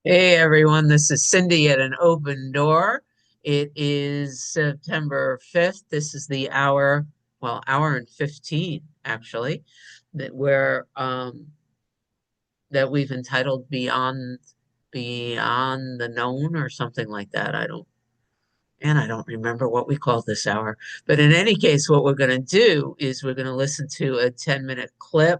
Hey everyone, this is Cindy at an open door. It is September 5th. This is the hour and 15 actually, that we've entitled Beyond the Known or something like that. I don't remember what we called this hour. But in any case, what we're going to do is we're going to listen to a 10-minute clip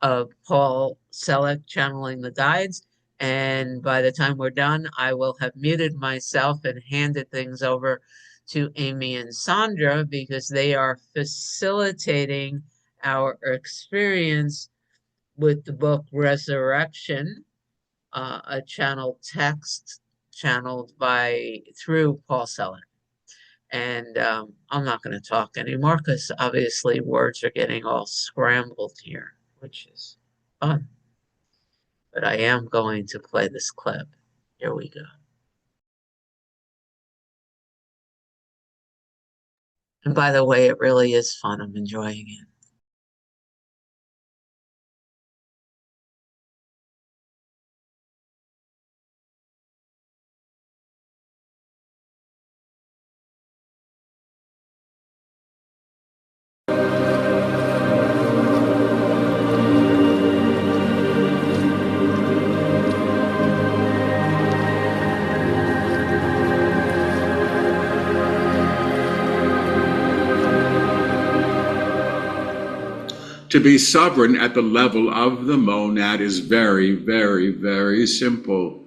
of Paul Selleck channeling the guides. And by the time we're done, I will have muted myself and handed things over to Amy and Sandra because they are facilitating our experience with the book Resurrection, a channeled text channeled by through Paul Selleck. And I'm not going to talk anymore because obviously words are getting all scrambled here, which is fun. But I am going to play this clip. Here we go. And by the way, it really is fun. I'm enjoying it. To be sovereign at the level of the monad is very, very, very simple.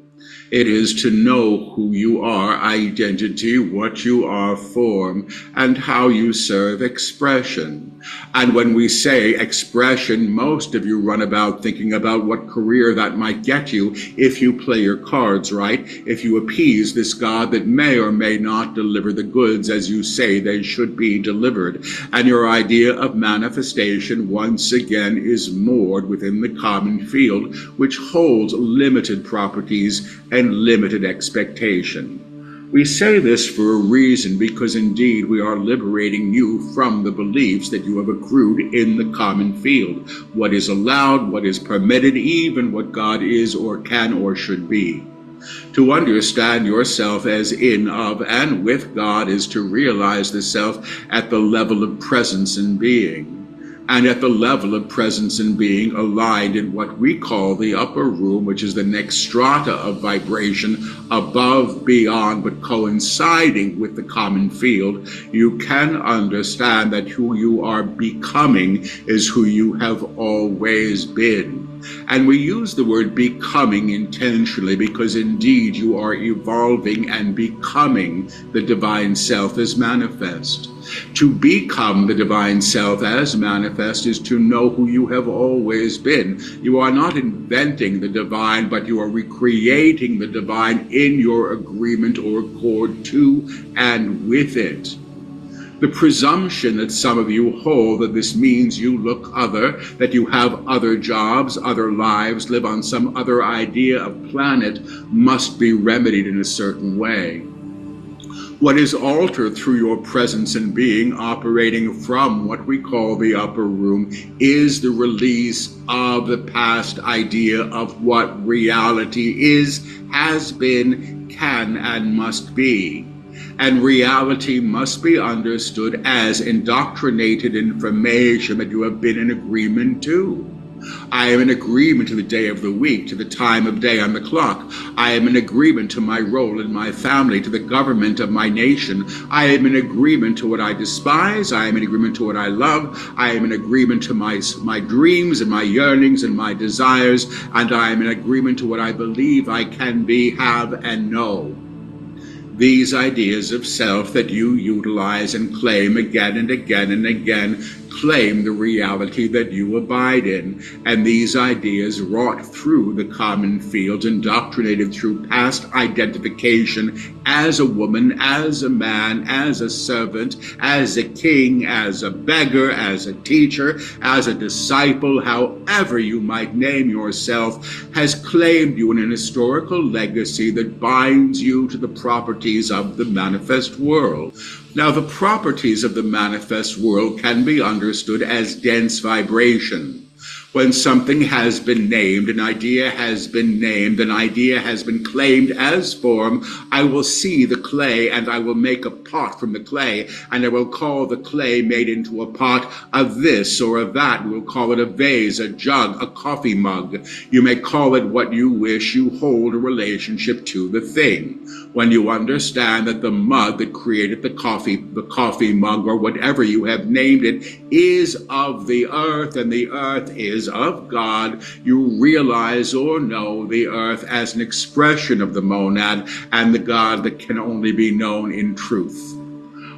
It is to know who you are, identity, what you are, form, and how you serve expression. And when we say expression, most of you run about thinking about what career that might get you if you play your cards right, if you appease this God that may or may not deliver the goods as you say they should be delivered. And your idea of manifestation once again is moored within the common field, which holds limited properties and limited expectation. We say this for a reason, because indeed we are liberating you from the beliefs that you have accrued in the common field. What is allowed, what is permitted, even what God is or can or should be. To understand yourself as in, of, and with God is to realize the self at the level of presence and being. And at the level of presence and being aligned in what we call the upper room, which is the next strata of vibration above, beyond, but coinciding with the common field, you can understand that who you are becoming is who you have always been. And we use the word becoming intentionally because indeed you are evolving and becoming the divine self as manifest. To become the divine self as manifest is to know who you have always been. You are not inventing the divine, but you are recreating the divine in your agreement or accord to and with it. The presumption that some of you hold that this means you look other, that you have other jobs, other lives, live on some other idea of planet, must be remedied in a certain way. What is altered through your presence and being operating from what we call the upper room is the release of the past idea of what reality is, has been, can, and must be. And reality must be understood as indoctrinated information that you have been in agreement to. I am in agreement to the day of the week, to the time of day on the clock. I am in agreement to my role in my family, to the government of my nation. I am in agreement to what I despise. I am in agreement to what I love. I am in agreement to my dreams and my yearnings and my desires. And I am in agreement to what I believe I can be, have, and know. These ideas of self that you utilize and claim again and again and again claim the reality that you abide in. And these ideas wrought through the common field, indoctrinated through past identification as a woman, as a man, as a servant, as a king, as a beggar, as a teacher, as a disciple, however you might name yourself, has claimed you in an historical legacy that binds you to the properties of the manifest world. Now, the properties of the manifest world can be understood as dense vibration. When something has been named, an idea has been named, an idea has been claimed as form, I will see the clay and I will make a pot from the clay, and I will call the clay made into a pot of this or of that. We'll call it a vase, a jug, a coffee mug. You may call it what you wish. You hold a relationship to the thing. When you understand that the mug that created the coffee mug, or whatever you have named it, is of the earth and the earth is of God, you realize or know the earth as an expression of the monad and the God that can only be known in truth.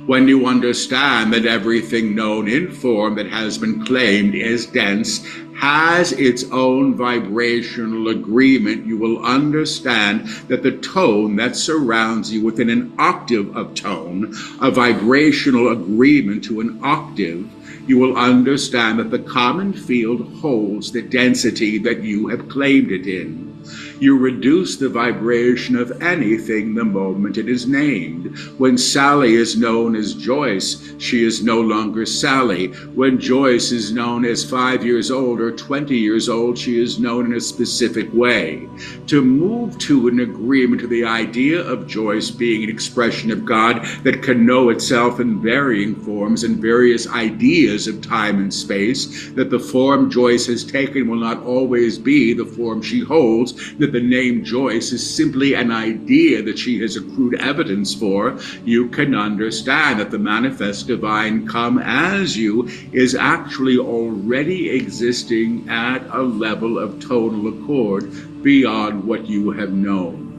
When you understand that everything known in form that has been claimed is dense, has its own vibrational agreement, you will understand that the tone that surrounds you within an octave of tone, a vibrational agreement to an octave, you will understand that the common field holds the density that you have claimed it in. You reduce the vibration of anything the moment it is named. When Sally is known as Joyce, she is no longer Sally. When Joyce is known as 5 years old or 20 years old, she is known in a specific way. To move to an agreement to the idea of Joyce being an expression of God that can know itself in varying forms and various ideas of time and space, that the form Joyce has taken will not always be the form she holds, that the name Joyce is simply an idea that she has accrued evidence for, you can understand that the manifest divine come as you is actually already existing at a level of tonal accord beyond what you have known.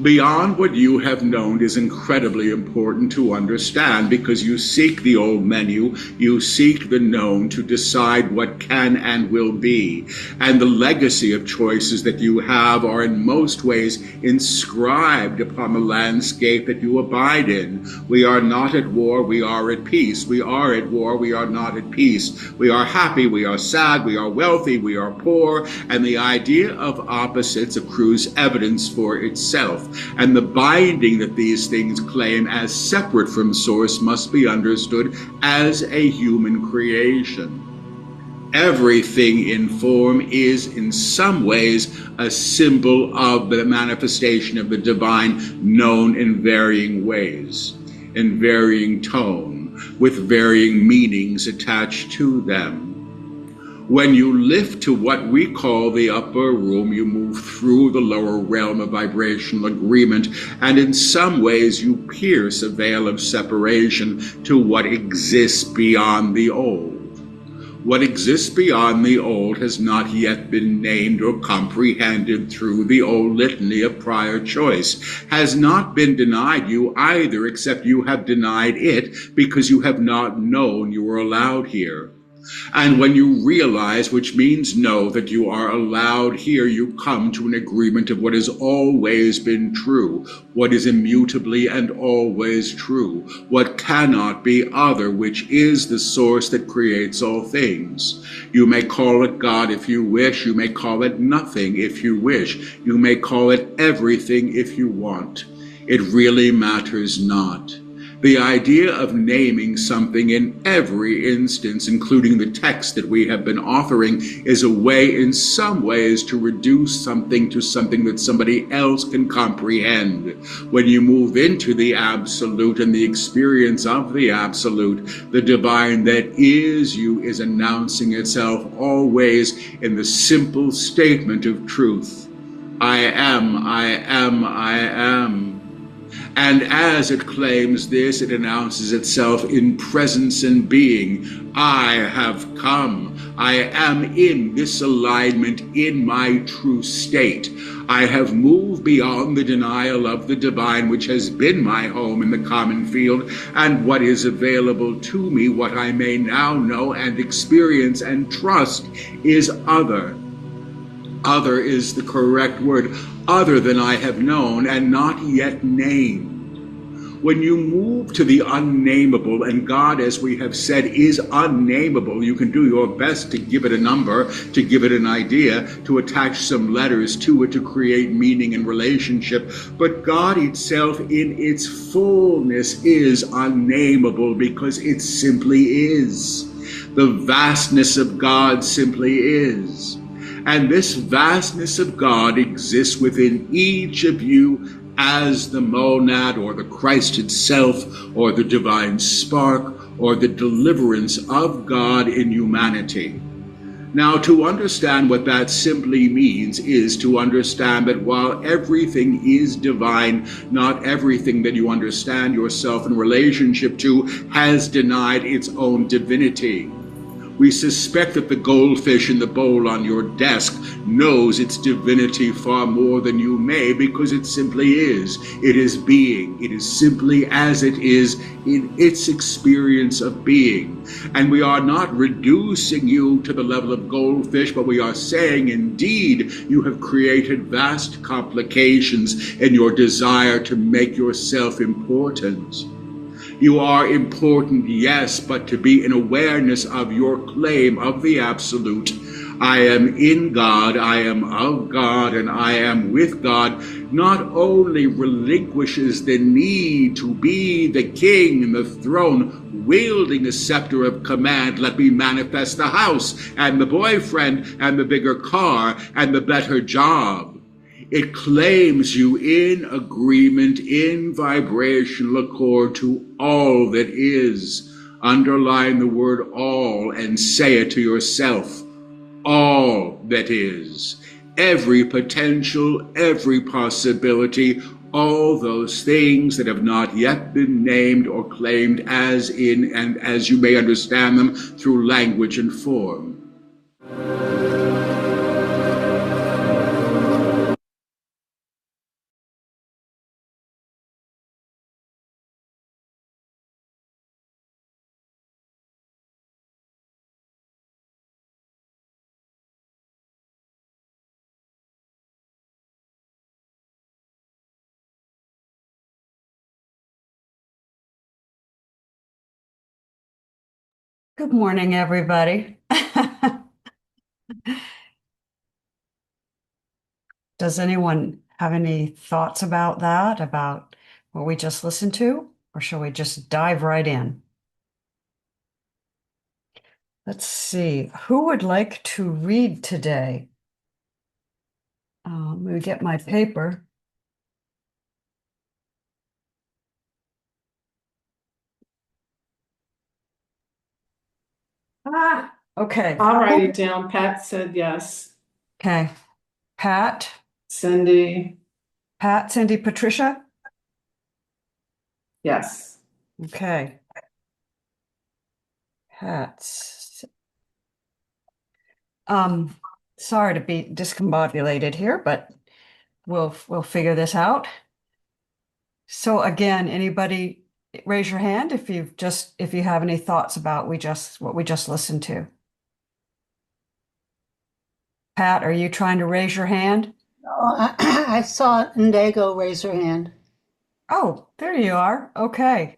Beyond what you have known is incredibly important to understand, because you seek the old menu, you seek the known to decide what can and will be. And the legacy of choices that you have are in most ways inscribed upon the landscape that you abide in. We are not at war, we are at peace. We are at war, we are not at peace. We are happy, we are sad, we are wealthy, we are poor, and the idea of opposites accrues evidence for itself. And the binding that these things claim as separate from source must be understood as a human creation. Everything in form is in some ways a symbol of the manifestation of the divine, known in varying ways, in varying tone, with varying meanings attached to them. When you lift to what we call the upper room, you move through the lower realm of vibrational agreement, and in some ways you pierce a veil of separation to what exists beyond the old. What exists beyond the old has not yet been named or comprehended through the old litany of prior choice, has not been denied you either, except you have denied it because you have not known you were allowed here. And when you realize, which means know, that you are allowed here, you come to an agreement of what has always been true, what is immutably and always true, what cannot be other, which is the source that creates all things. You may call it God if you wish, you may call it nothing if you wish, you may call it everything if you want. It really matters not. The idea of naming something in every instance, including the text that we have been authoring, is a way in some ways to reduce something to something that somebody else can comprehend. When you move into the absolute and the experience of the absolute, the divine that is you is announcing itself always in the simple statement of truth. I am, I am, I am. And as it claims this, it announces itself in presence and being. I have come. I am in this alignment in my true state. I have moved beyond the denial of the divine, which has been my home in the common field, and what is available to me, what I may now know and experience and trust, is other. Other is the correct word, other than I have known and not yet named. When you move to the unnameable, and God, as we have said, is unnameable, you can do your best to give it a number, to give it an idea, to attach some letters to it to create meaning and relationship. But God itself in its fullness is unnameable because it simply is. The vastness of God simply is. And this vastness of God exists within each of you as the monad or the Christ itself or the divine spark or the deliverance of God in humanity. Now, to understand what that simply means is to understand that while everything is divine, not everything that you understand yourself in relationship to has denied its own divinity. We suspect that the goldfish in the bowl on your desk knows its divinity far more than you may, because it simply is. It is being. It is simply as it is in its experience of being. And we are not reducing you to the level of goldfish, but we are saying, indeed, you have created vast complications in your desire to make yourself important. You are important, yes, but to be in awareness of your claim of the absolute. I am in God, I am of God, and I am with God, not only relinquishes the need to be the king in the throne, wielding the scepter of command. Let me manifest the house and the boyfriend and the bigger car and the better job. It claims you in agreement, in vibrational accord to all that is. Underline the word all and say it to yourself. All that is. Every potential, every possibility, all those things that have not yet been named or claimed as in and as you may understand them through language and form. Good morning, everybody. Does anyone have any thoughts about that, about what we just listened to, or shall we just dive right in? Let's see, who would like to read today? Let me get my paper. Okay. I'll write it down. Pat said yes. Okay. Pat, Cindy, Cindy, Patricia? yes. Okay. Pat. Sorry to be discombobulated here, but we'll figure this out. So again, anybody raise your hand if you have any thoughts about what we just listened to. Pat, are you trying to raise your hand? Oh, I saw Ndago raise her hand. Oh, there you are. Okay.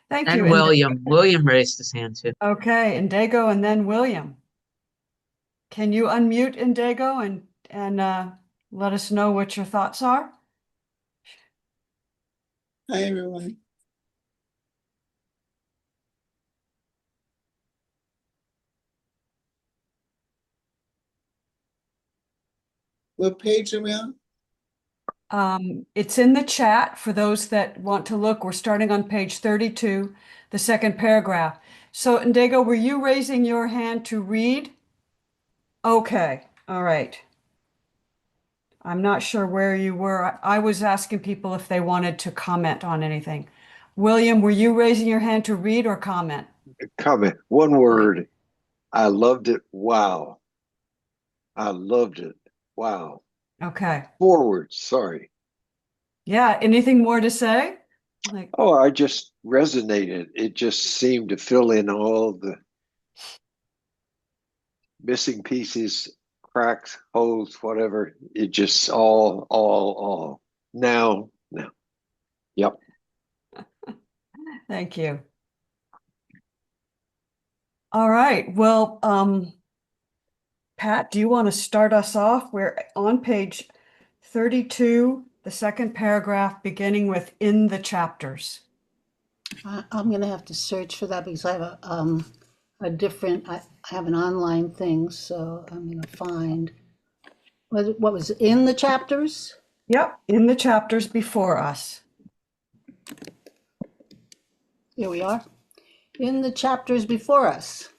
Thank you. And William raised his hand too. Okay, Ndago and then William. Can you unmute Ndago and let us know what your thoughts are? Hi, everyone. What page are we on? It's in the chat for those that want to look. We're starting on page 32, the second paragraph. So, Ndago, were you raising your hand to read? Okay, all right. I'm not sure where you were. I was asking people if they wanted to comment on anything. William, were you raising your hand to read or comment? Comment. One word. I loved it. Wow. I loved it. Wow. Okay. Forward. Sorry. Yeah, anything more to say? Oh, I just resonated. It just seemed to fill in all the missing pieces, cracks, holes, whatever. It just all. Now. Yep. Thank you. All right. Well, Pat, do you want to start us off? We're on page 32, the second paragraph, beginning with "in the chapters." I'm gonna have to search for that because I have a different, I have an online thing, so I'm going to find what was in the chapters. Yep, in the chapters before us. Here we are. In the chapters before us,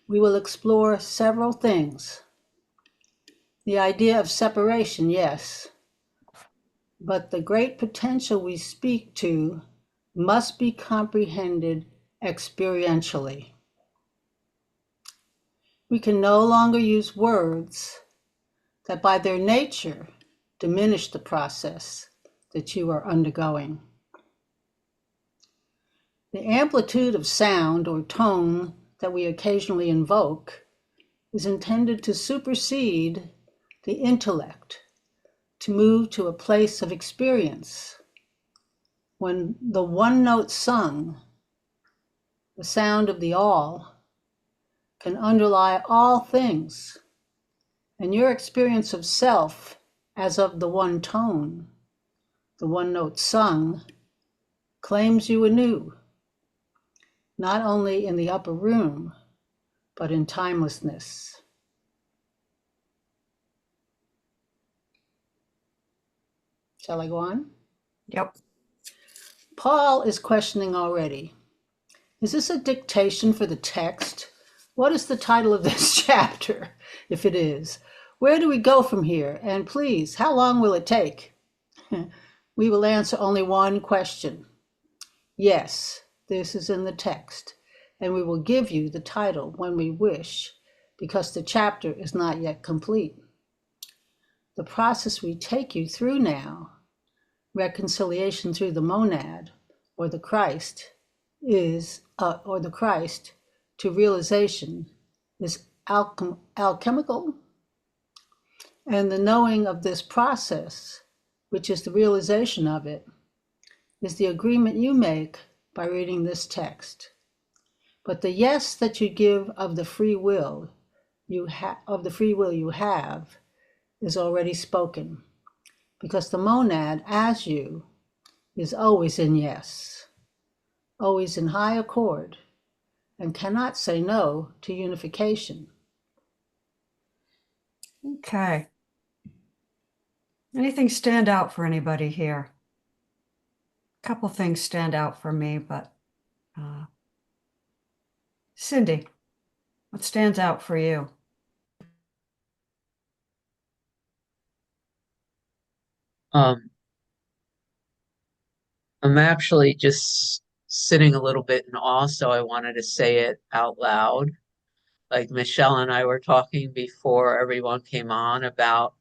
we will explore several things. The idea of separation, yes, but the great potential we speak to must be comprehended experientially. We can no longer use words that by their nature diminish the process that you are undergoing. The amplitude of sound or tone that we occasionally invoke is intended to supersede the intellect, to move to a place of experience. When the one note sung, the sound of the all, can underlie all things, and your experience of self as of the one tone, the one note sung, claims you anew, not only in the upper room, but in timelessness. Shall I go on? Yep. Paul is questioning already. Is this a dictation for the text? What is the title of this chapter, if it is? Where do we go from here? And please, how long will it take? We will answer only one question. Yes, this is in the text, and we will give you the title when we wish, because the chapter is not yet complete. The process we take you through now, reconciliation through the monad, or the Christ, or the Christ to realization, is alchemical, and the knowing of this process, which is the realization of it, is the agreement you make by reading this text. But the yes that you give of the free will you have is already spoken, because the monad as you is always in yes, always in high accord, and cannot say no to unification. Okay. Anything stand out for anybody here? A couple things stand out for me, but Cindy, what stands out for you? Um, I'm actually just sitting a little bit in awe, so I wanted to say it out loud. Like Michelle and I were talking before everyone came on about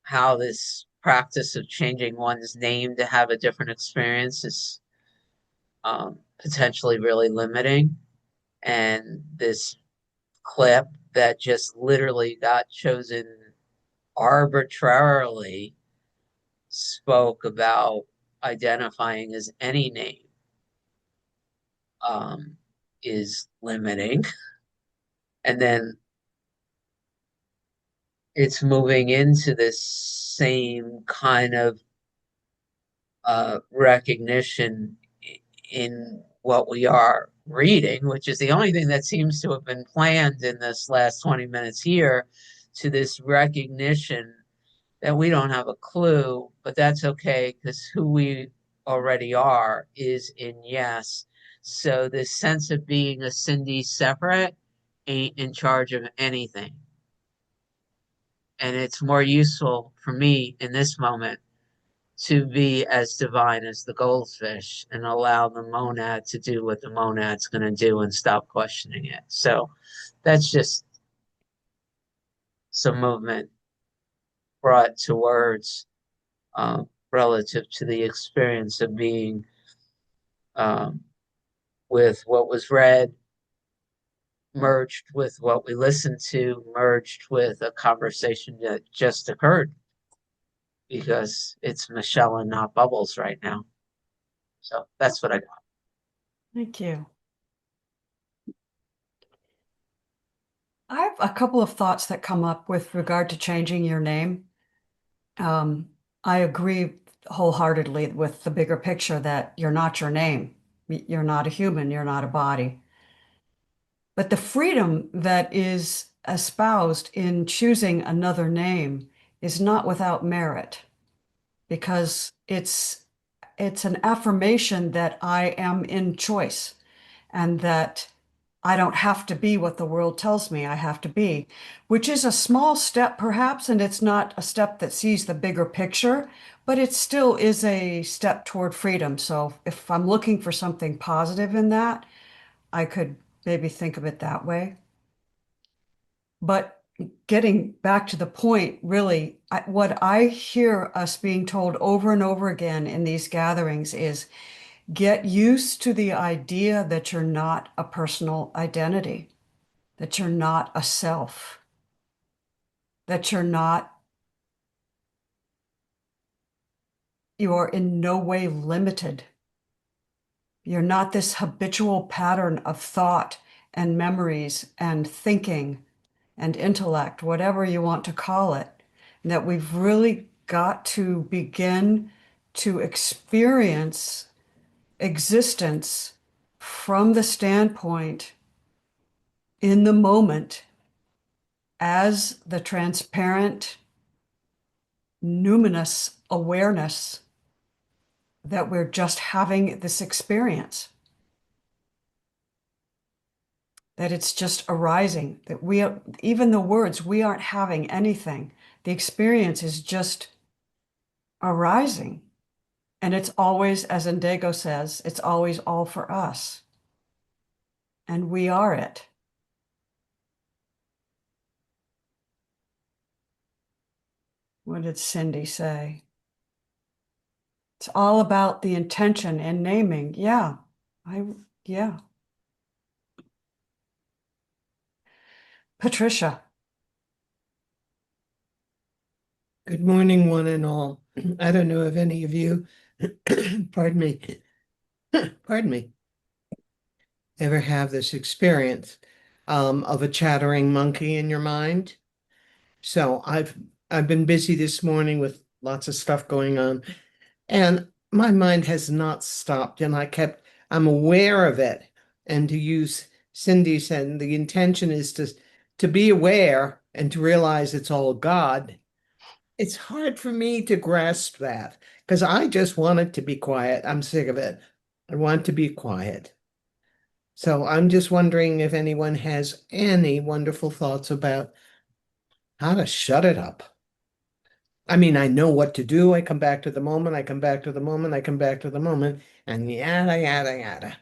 how this practice of changing one's name to have a different experience is potentially really limiting. And this clip that just literally got chosen arbitrarily spoke about identifying as any name um, is limiting. And then it's moving into this same kind of recognition in what we are reading, which is the only thing that seems to have been planned in this last 20 minutes here, to this recognition that we don't have a clue, but that's okay because who we already are is in yes. So this sense of being a Cindy separate ain't in charge of anything. And it's more useful for me in this moment to be as divine as the goldfish and allow the monad to do what the monad's going to do and stop questioning it. So that's just some movement brought to words relative to the experience of being um, with what was read, merged with what we listened to, merged with a conversation that just occurred because it's Michelle and not Bubbles right now. So that's what I got. Thank you. I have a couple of thoughts that come up with regard to changing your name. I agree wholeheartedly with the bigger picture that you're not your name. You're not a human, you're not a body. But the freedom that is espoused in choosing another name is not without merit, because it's an affirmation that I am in choice and that I don't have to be what the world tells me I have to be, which is a small step perhaps, and it's not a step that sees the bigger picture, but it still is a step toward freedom. So if I'm looking for something positive in that, I could maybe think of it that way. But getting back to the point, really, what I hear us being told over and over again in these gatherings is get used to the idea that you're not a personal identity, that you're not a self, that you are in no way limited. You're not this habitual pattern of thought and memories and thinking and intellect, whatever you want to call it, and that we've really got to begin to experience existence from the standpoint in the moment as the transparent, numinous awareness that we're just having this experience, that it's just arising, that even the words, we aren't having anything. The experience is just arising. And it's always, as Indigo says, it's always all for us. And we are it. What did Cindy say? It's all about the intention and naming. Yeah. Yeah. Patricia. Good morning, one and all. I don't know if any of you, pardon me, pardon me, ever have this experience of a chattering monkey in your mind. So I've been busy this morning with lots of stuff going on, and my mind has not stopped, and I'm aware of it. And to use Cindy said, the intention is to be aware and to realize it's all God. It's hard for me to grasp that because I just want it to be quiet. I'm sick of it. I want to be quiet. So I'm just wondering if anyone has any wonderful thoughts about how to shut it up. I mean, I know what to do. I come back to the moment. I come back to the moment. I come back to the moment, and yada, yada, yada.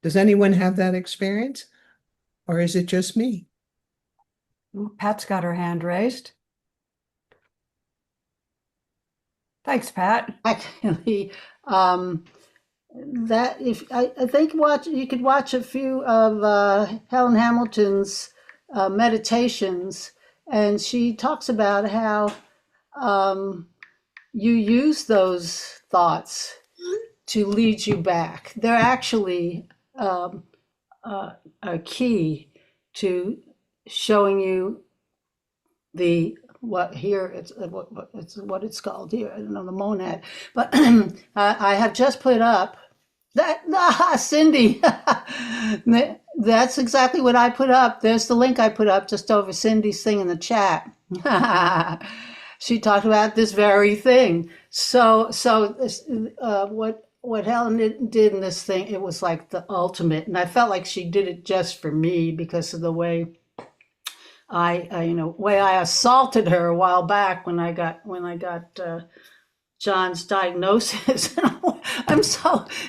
Does anyone have that experience? Or is it just me? Pat's got her hand raised. Thanks, Pat. Actually, that if I think you could watch a few of Helen Hamilton's meditations, and she talks about how you use those thoughts to lead you back. They're actually a key to showing you what here it's what it's called here. I don't know the monad, but I have just put up that Cindy. That's exactly what I put up. There's the link I put up just over Cindy's thing in the chat. She talked about this very thing. So what Helen did in this thing, it was like the ultimate, and I felt like she did it just for me because of the way way I assaulted her a while back when I got John's diagnosis.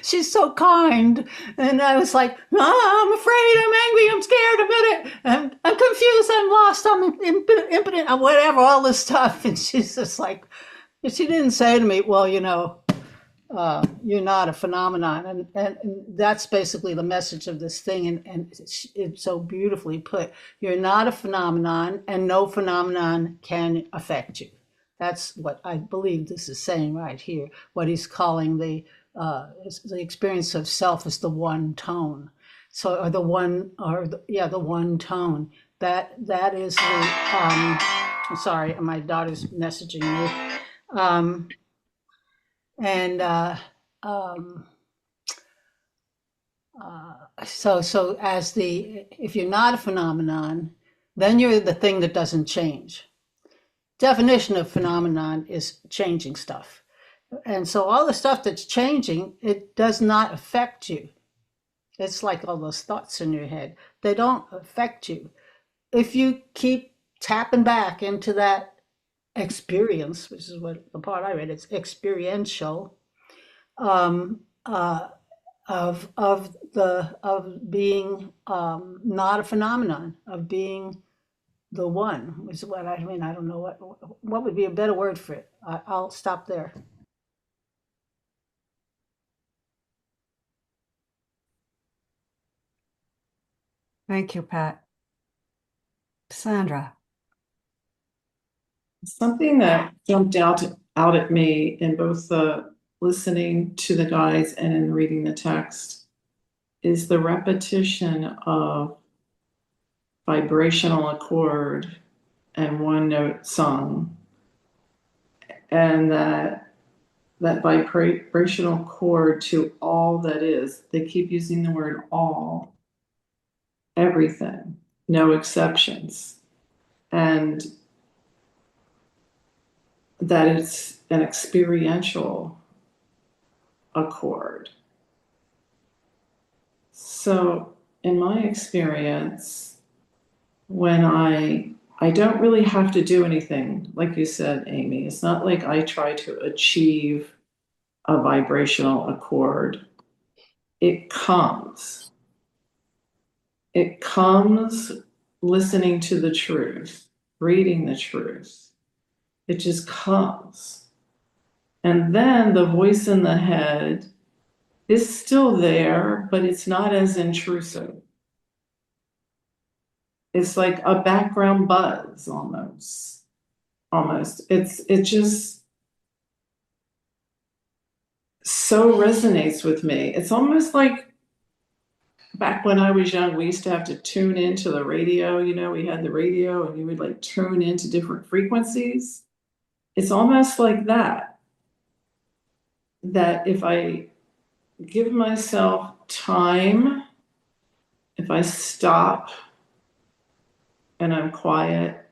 She's so kind, and I was like, oh, I'm afraid, I'm angry, I'm scared, I'm confused, I'm lost, I'm impotent, I'm whatever, all this stuff, and she's just like, she didn't say to me, well, you're not a phenomenon, and that's basically the message of this thing, and it's so beautifully put. You're not a phenomenon, and no phenomenon can affect you. That's what I believe this is saying right here. What he's calling the experience of self is the one tone. So, or the one tone. That is the. I'm sorry, my daughter's messaging me. And So as if you're not a phenomenon, then you're the thing that doesn't change. Definition of phenomenon is changing stuff. And so all the stuff that's changing, it does not affect you. It's like all those thoughts in your head. They don't affect you. If you keep tapping back into that experience, which is what the part I read, it's experiential, um, uh, of being not a phenomenon, of being the one, is what I mean. I don't know what would be a better word for it. I'll stop there. Thank you, Pat. Sandra. Something that jumped out at me in both the listening to the guides and in reading the text is the repetition of vibrational accord and one note sung, and that vibrational chord to all that is. They keep using the word all, everything, no exceptions, and that it's an experiential accord. So in my experience, when I don't really have to do anything, like you said, Amy, it's not like I try to achieve a vibrational accord. It comes. It comes listening to the truth, reading the truth. It just comes. And then the voice in the head is still there, but it's not as intrusive. It's like a background buzz almost. Almost. It just so resonates with me. It's almost like back when I was young, we used to have to tune into the radio. You know, we had the radio and you would like tune into different frequencies. It's almost like that. That if I give myself time, if I stop and I'm quiet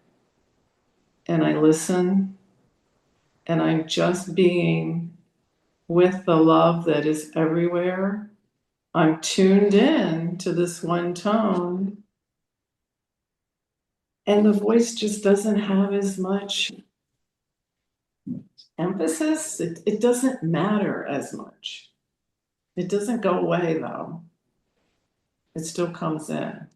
and I listen and I'm just being with the love that is everywhere, I'm tuned in to this one tone, and the voice just doesn't have as much emphasis. It doesn't matter as much. It doesn't go away though. It still comes in.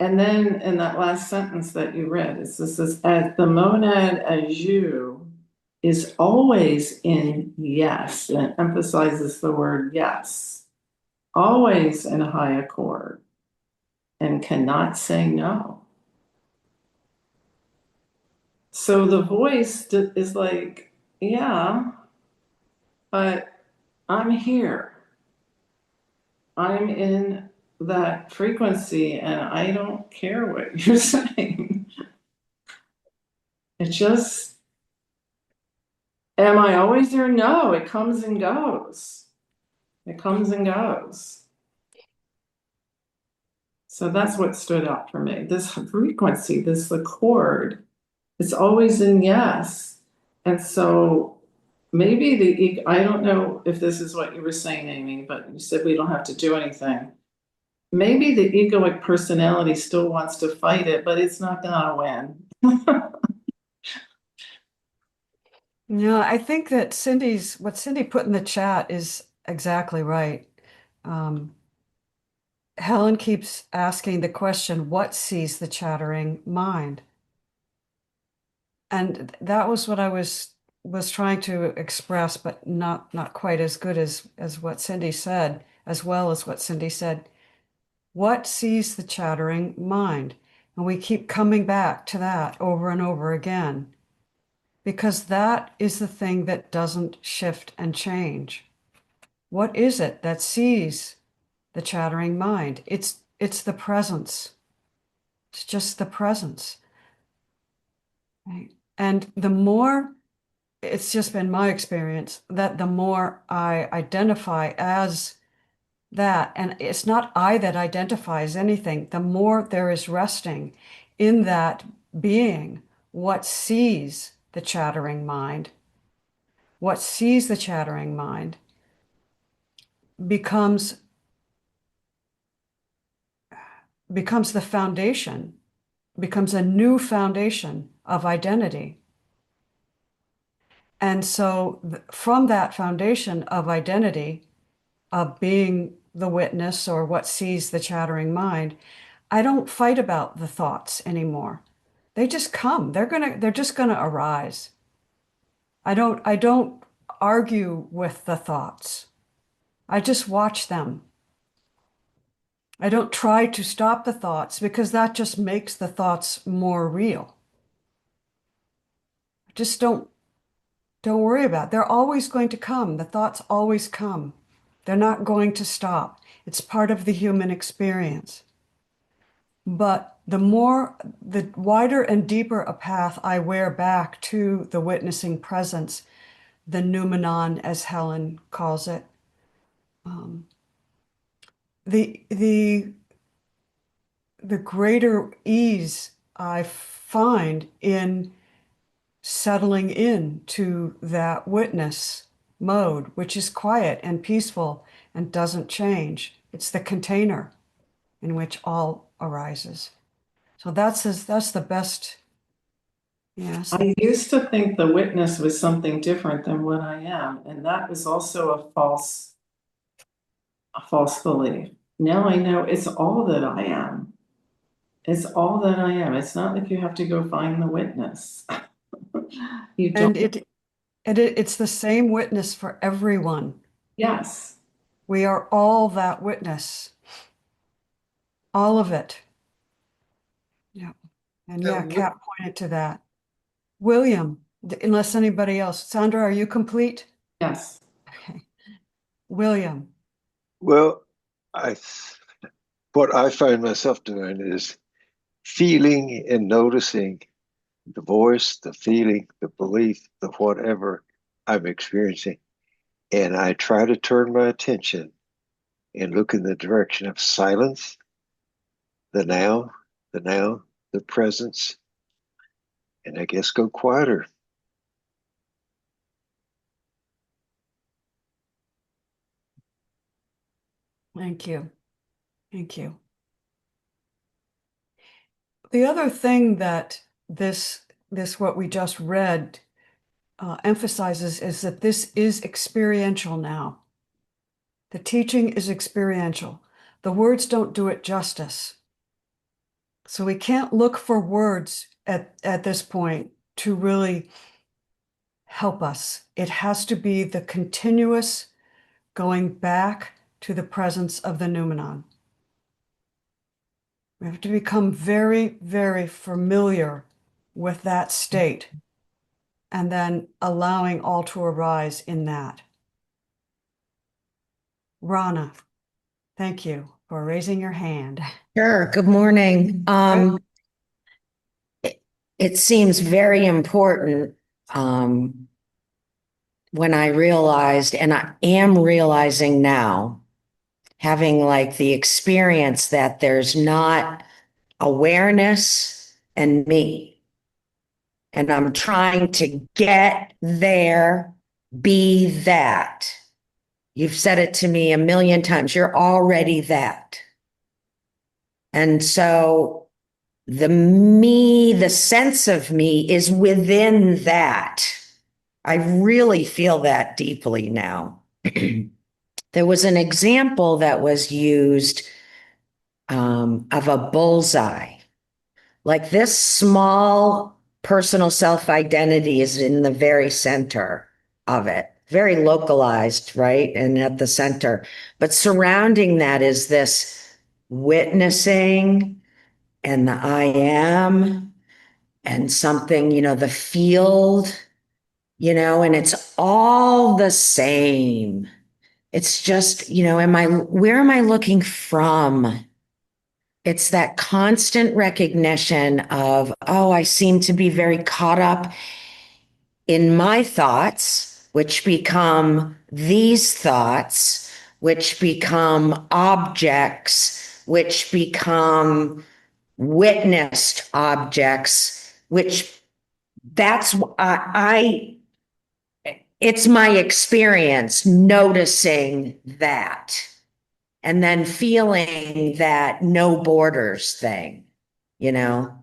And then in that last sentence that you read, it says, as the monad as you is always in yes, and it emphasizes the word yes, always in a high accord, and cannot say no. So the voice is like, yeah, but I'm here. I'm in that frequency and I don't care what you're saying. It just, am I always there? No, it comes and goes. It comes and goes. So that's what stood out for me. This frequency, this accord, it's always in yes. And so maybe I don't know if this is what you were saying, Amy, but you said we don't have to do anything. Maybe the egoic personality still wants to fight it, but it's not gonna win. No, I think that what Cindy put in the chat is exactly right. Um, Helen keeps asking the question, what sees the chattering mind? And that was what I was trying to express, but not quite as good as what Cindy said, as well as what Cindy said. What sees the chattering mind? And we keep coming back to that over and over again, because that is the thing that doesn't shift and change. What is it that sees the chattering mind? It's the presence. It's just the presence. Right? And the more, it's just been my experience that the more I identify as that, and it's not I that identifies anything, the more there is resting in that being, what sees the chattering mind, becomes the foundation, becomes a new foundation of identity. And so from that foundation of identity, of being the witness or what sees the chattering mind, I don't fight about the thoughts anymore. They just come. They're just gonna arise. I don't argue with the thoughts. I just watch them. I don't try to stop the thoughts because that just makes the thoughts more real. Just don't worry about it. They're always going to come. The thoughts always come. They're not going to stop. It's part of the human experience. But the wider and deeper a path I wear back to the witnessing presence, the noumenon, as Helen calls it, the greater ease I find in settling into that witness mode, which is quiet and peaceful and doesn't change. It's the container in which all arises. So that's the best. Yes. I used to think the witness was something different than what I am, and that was also a false belief. Now I know it's all that I am. It's all that I am. It's not like you have to go find the witness. You don't. It's the same witness for everyone. Yes. We are all that witness. All of it. Yeah. And yeah, Kat pointed to that. William, unless anybody else. Sandra, are you complete? Yes. Okay. William. Well, I what I find myself doing is feeling and noticing the voice, the feeling, the belief, the whatever I'm experiencing. And I try to turn my attention and look in the direction of silence, the now, the presence, and I guess go quieter. Thank you. Thank you. The other thing that this what we just read emphasizes is that this is experiential now. The teaching is experiential. The words don't do it justice. So we can't look for words at this point to really help us. It has to be the continuous going back to the presence of the noumenon. We have to become very, very familiar with that state and then allowing all to arise in that. Rana, thank you for raising your hand. Sure. Good morning. It seems very important when I realized, and I am realizing now, having like the experience that there's not awareness and me. And I'm trying to get there, be that. You've said it to me a million times. You're already that. And so the me, the sense of me is within that. I really feel that deeply now. There was an example that was used of a bullseye. Like this small personal self-identity is in the very center of it, very localized, right? And at the center. But surrounding that is this witnessing and the I am and something, the field, and it's all the same. It's just, where am I looking from? It's that constant recognition of, oh, I seem to be very caught up in my thoughts, which become these thoughts. which become objects, which become witnessed objects, which that's it's my experience noticing that and then feeling that no borders thing, you know.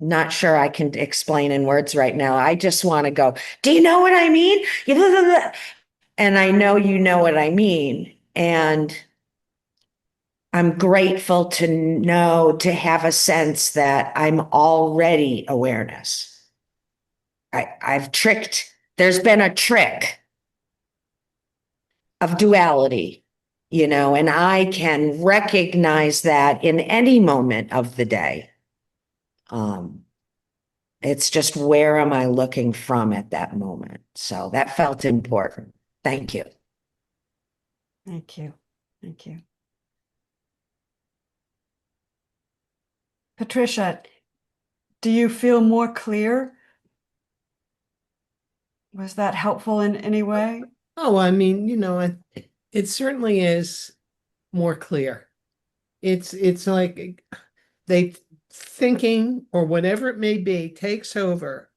Not sure I can explain in words right now. I just want to go, do you know what I mean? And I know you know what I mean. And I'm grateful to know, to have a sense that I'm already awareness. I've tricked, there's been a trick of duality, you know, and I can recognize that in any moment of the day. It's just where am I looking from at that moment? So that felt important. Thank you. Thank you. Thank you. Patricia, do you feel more clear? Was that helpful in any way? Oh, I mean, it certainly is more clear. It's like they thinking or whatever it may be takes over.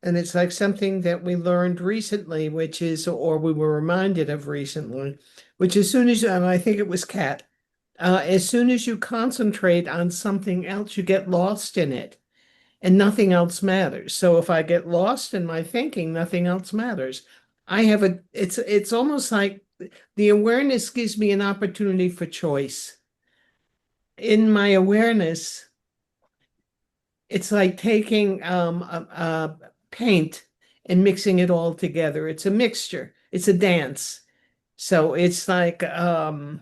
And it's like something that we learned recently, which is, or we were reminded of recently, which as soon as, and I think it was Kat, as soon as you concentrate on something else, you get lost in it and nothing else matters. So if I get lost in my thinking, nothing else matters. It's almost like the awareness gives me an opportunity for choice. In my awareness, it's like taking paint and mixing it all together. It's a mixture. It's a dance. So it's like there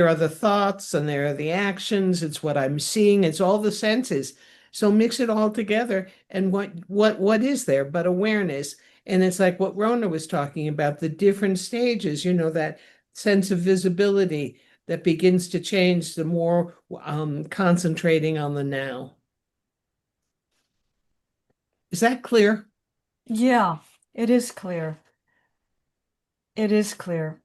are the thoughts and there are the actions. It's what I'm seeing. It's all the senses. So mix it all together. And what is there but awareness? And it's like what Rona was talking about, the different stages, that sense of visibility that begins to change the more concentrating on the now. Is that clear? Yeah, it is clear. It is clear.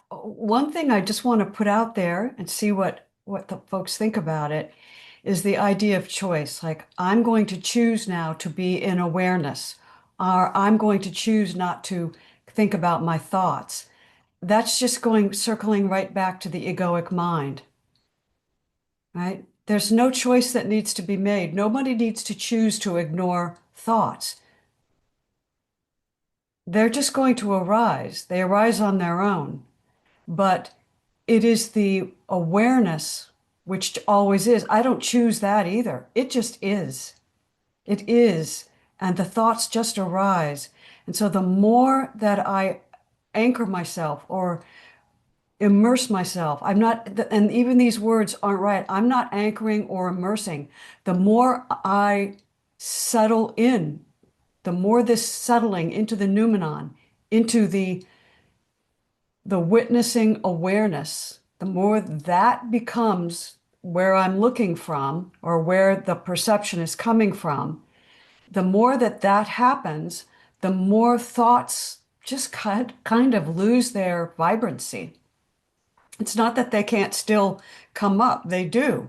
One thing I just want to put out there and see what the folks think about it is the idea of choice. Like, I'm going to choose now to be in awareness, or I'm going to choose not to think about my thoughts. That's just circling right back to the egoic mind, right? There's no choice that needs to be made. Nobody needs to choose to ignore thoughts. They're just going to arise. They arise on their own. But it is the awareness, which always is. I don't choose that either. It just is. It is. And the thoughts just arise. And so the more that I anchor myself or immerse myself, I'm not, and even these words aren't right. I'm not anchoring or immersing. The more I settle in, the more this settling into the noumenon, into the witnessing awareness, the more that becomes where I'm looking from or where the perception is coming from, the more that happens, the more thoughts just kind of lose their vibrancy. It's not that they can't still come up, they do.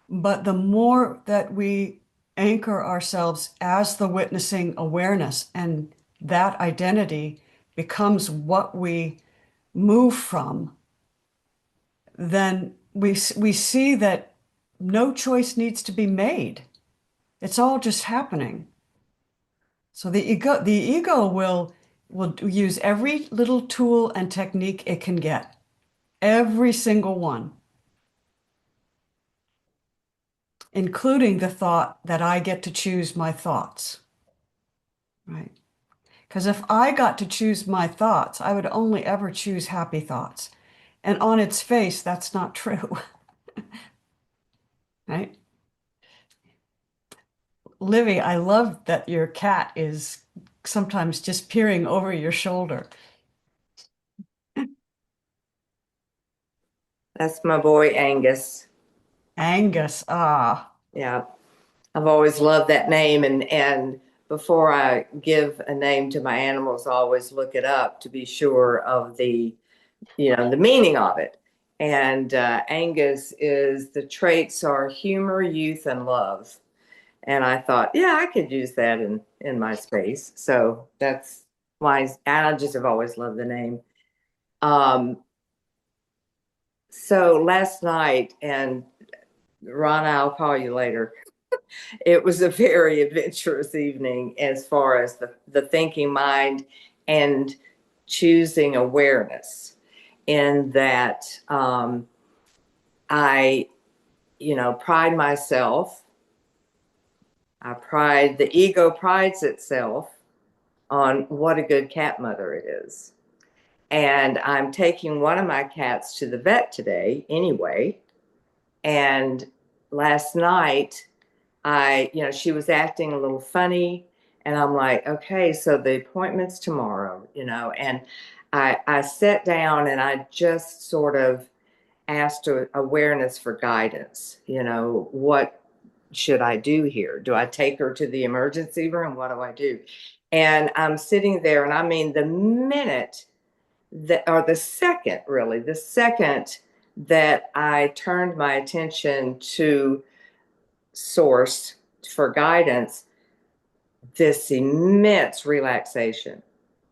But the more that we anchor ourselves as the witnessing awareness and that identity becomes what we move from, then we see that no choice needs to be made. It's all just happening. So the ego will use every little tool and technique it can get, every single one, including the thought that I get to choose my thoughts, right? Because if I got to choose my thoughts, I would only ever choose happy thoughts. And on its face, that's not true, right? Livy, I love that your cat is sometimes just peering over your shoulder. That's my boy Angus. Angus, Yeah. I've always loved that name and before I give a name to my animals, I always look it up to be sure of the meaning of it. And Angus is the traits are humor, youth, and love. And I thought, yeah, I could use that in my space. So that's why I just have always loved the name. So last night, and Rana, I'll call you later. It was a very adventurous evening as far as the thinking mind and choosing awareness. In that I, pride myself. The ego prides itself on what a good cat mother it is. And I'm taking one of my cats to the vet today anyway. And last night, she was acting a little funny. And I'm like, okay, so the appointment's tomorrow, and I sat down and I just sort of asked awareness for guidance. What should I do here? Do I take her to the emergency room? What do I do? And I'm sitting there, and I mean, the minute that, or the second, really, the second that I turned my attention to source for guidance, this immense relaxation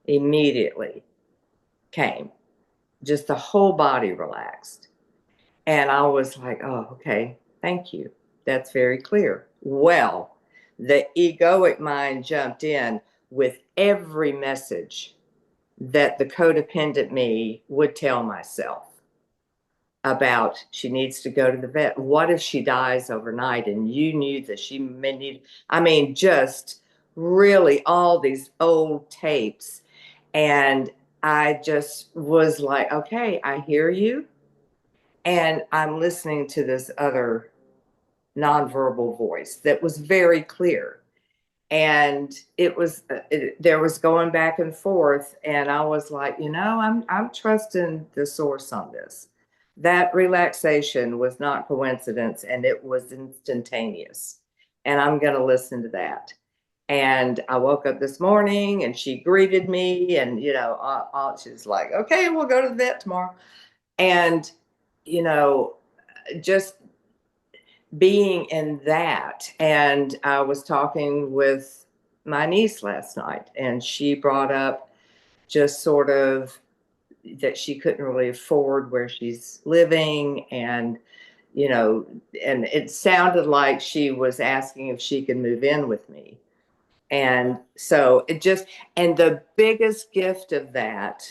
immediately came. Just the whole body relaxed. And I was like, oh, okay, thank you. That's very clear. Well, the egoic mind jumped in with every message that the codependent me would tell myself about she needs to go to the vet. What if she dies overnight and you knew that she may need, just really all these old tapes. And I just was like, okay, I hear you. And I'm listening to this other nonverbal voice that was very clear. And there was going back and forth. And I was like, I'm trusting the source on this. That relaxation was not coincidence, and it was instantaneous. And I'm going to listen to that. And I woke up this morning and she greeted me, and, she's like, okay, we'll go to the vet tomorrow. And, just being in that. And I was talking with my niece last night, and she brought up just sort of that she couldn't really afford where she's living. And, and it sounded like she was asking if she could move in with me. And so and the biggest gift of that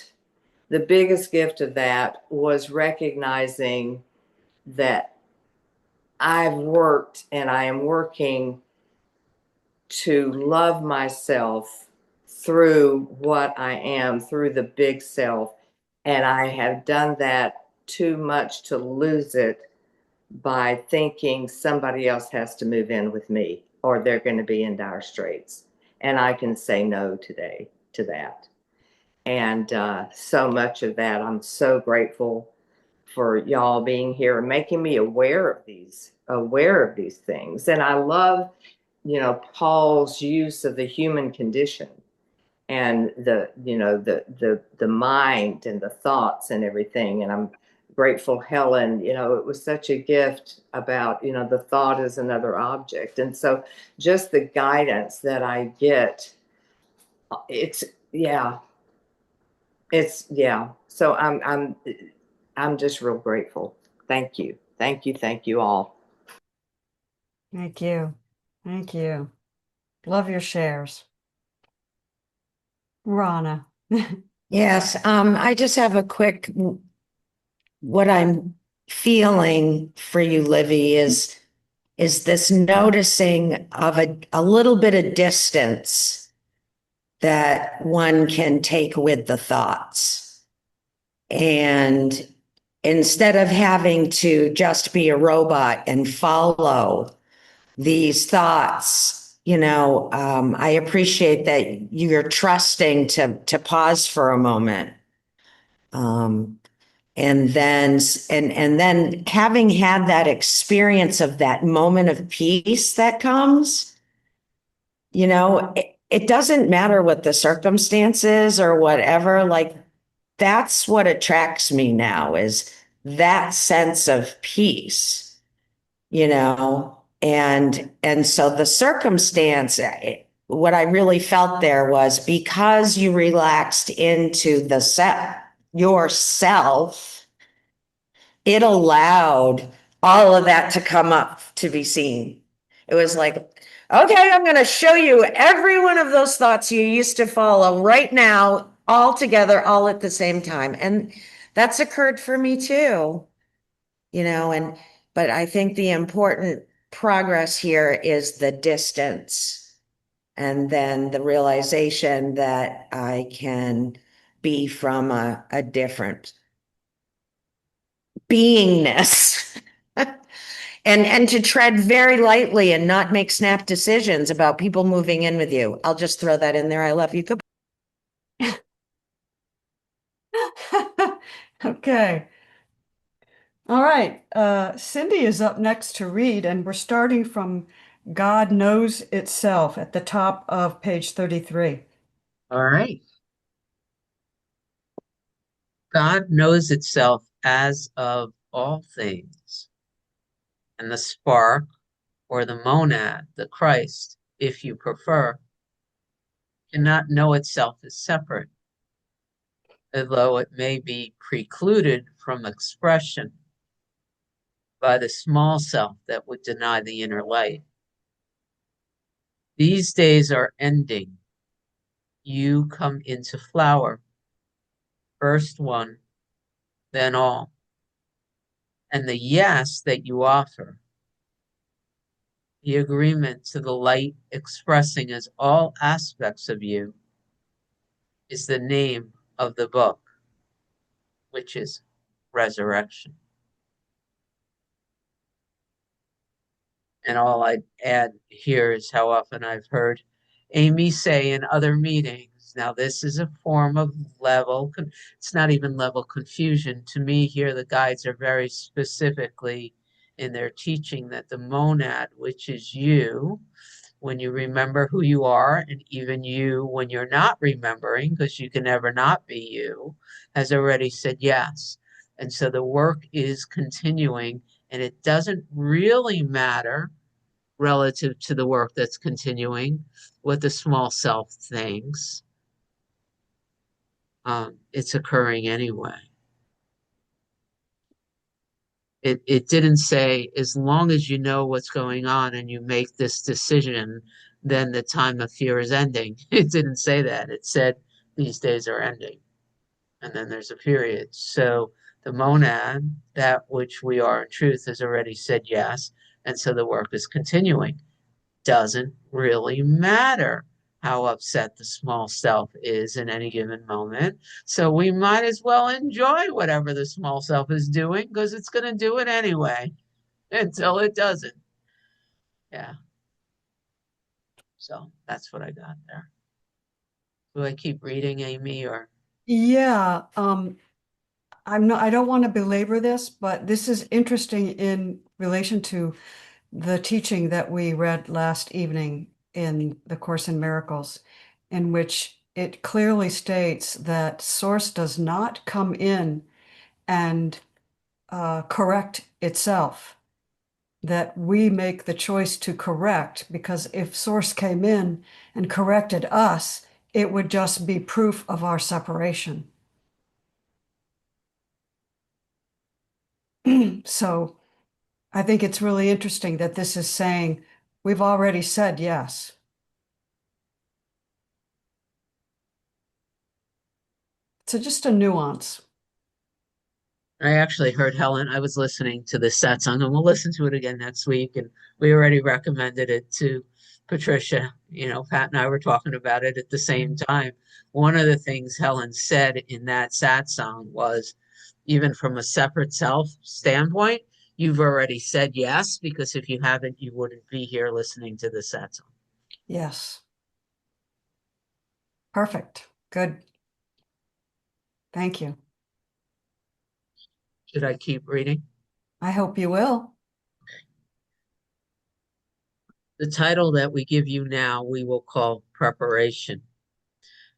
was recognizing that I've worked and I am working to love myself through what I am, through the big self. And I have done that too much to lose it by thinking somebody else has to move in with me or they're going to be in dire straits. And I can say no today to that. And so much of that, I'm so grateful for y'all being here and making me aware of these things. And I love, Paul's use of the human condition and the mind and the thoughts and everything. And I'm grateful, Helen, it was such a gift about, the thought is another object. And so just the guidance that I get, so I'm just real grateful. Thank you. Thank you. Thank you all. Thank you. Thank you. Love your shares. Rana. Yes, I just have a quick, what I'm feeling for you, Livy, is this noticing of a little bit of distance that one can take with the thoughts. And instead of having to just be a robot and follow these thoughts, I appreciate that you're trusting to pause for a moment. And then having had that experience of that moment of peace that comes, it doesn't matter what the circumstances or whatever, like that's what attracts me now is that sense of peace, you know? And so the circumstance, what I really felt there was because you relaxed into the yourself, it allowed all of that to come up to be seen. It was like, okay, I'm going to show you every one of those thoughts you used to follow right now, all together, all at the same time. And that's occurred for me too, you know, but I think the important progress here is the distance and then the realization that I can be from a different beingness. And to tread very lightly and not make snap decisions about people moving in with you. I'll just throw that in there. I love you. Goodbye. Okay. All right. Cindy is up next to read, and we're starting from God Knows Itself at the top of page 33. All right. God knows itself as of all things, and the spark or the monad, the Christ, if you prefer, cannot know itself as separate, although it may be precluded from expression by the small self that would deny the inner light. These days are ending. You come into flower, first one, then all. And the yes that you offer, the agreement to the light expressing as all aspects of you, is the name of the book, which is resurrection. And all I'd add here is how often I've heard Amy say in other meetings, now this is a form of it's not even level confusion. To me here, the guides are very specifically in their teaching that the monad, which is you, when you remember who you are, and even you when you're not remembering, because you can never not be you, has already said yes. And so the work is continuing, and it doesn't really matter relative to the work that's continuing what the small self thinks. It's occurring anyway. It didn't say, as long as you know what's going on and you make this decision, then the time of fear is ending. It didn't say that. It said, these days are ending. And then there's a period. So the monad, that which we are in truth, has already said yes. And so the work is continuing. Doesn't really matter how upset the small self is in any given moment. So we might as well enjoy whatever the small self is doing because it's going to do it anyway until it doesn't. Yeah. So that's what I got there. Do I keep reading, Amy, or? Yeah, I don't want to belabor this, but this is interesting in relation to the teaching that we read last evening in the Course in Miracles, in which it clearly states that Source does not come in and correct itself, that we make the choice to correct, because if Source came in and corrected us, it would just be proof of our separation. So I think it's really interesting that this is saying we've already said yes. So just a nuance. I actually heard Helen. I was listening to the satsang, and we'll listen to it again next week. And we already recommended it to Patricia. You know, Pat and I were talking about it at the same time. One of the things Helen said in that satsang was, even from a separate self standpoint, you've already said yes, because if you haven't, you wouldn't be here listening to the satsang. Yes. Perfect. Good. Thank you. Should I keep reading? I hope you will. The title that we give you now, we will call preparation,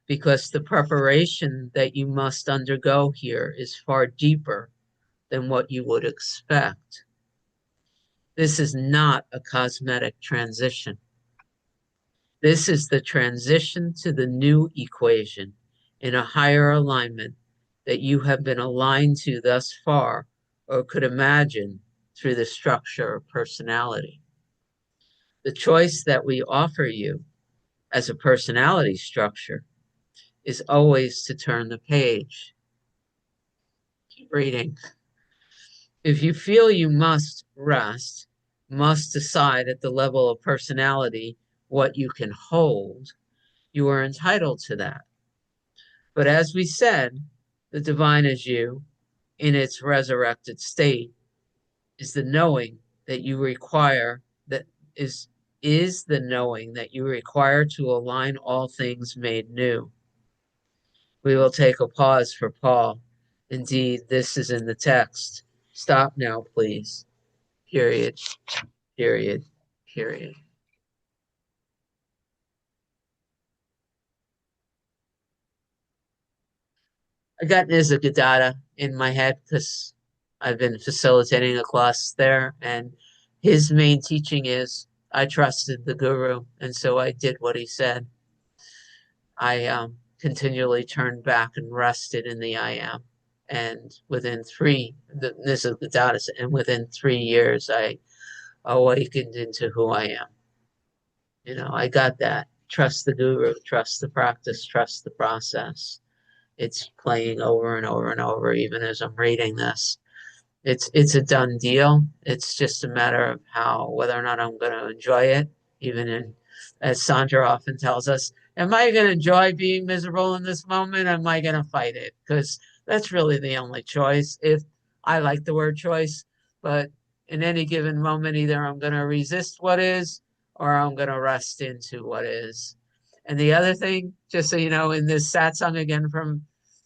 because the preparation that you must undergo here is far deeper than what you would expect. This is not a cosmetic transition. This is the transition to the new equation in a higher alignment that you have been aligned to thus far or could imagine through the structure of personality. The choice that we offer you as a personality structure is always to turn the page. Keep reading. If you feel you must rest, must decide at the level of personality what you can hold, you are entitled to that. But as we said, the divine is you in its resurrected state is the knowing that you require that is the knowing that you require to align all things made new. We will take a pause for Paul. Indeed, this is in the text. Stop now, please. Period. Period. Period. I got Nizagadatta in my head because I've been facilitating a class there, and his main teaching is I trusted the guru, and so I did what he said. I continually turned back and rested in the I am, and within Nizagadatta, and within 3 years, I awakened into who I am. I got that. Trust the guru, trust the practice, trust the process. It's playing over and over and over, even as I'm reading this. It's a done deal. It's just a matter of whether or not I'm going to enjoy it. As Sandra often tells us, am I going to enjoy being miserable in this moment? Am I going to fight it? Because that's really the only choice. If I like the word choice, but in any given moment, either I'm going to resist what is, or I'm going to rest into what is. And the other thing, just so you know, in this satsang again from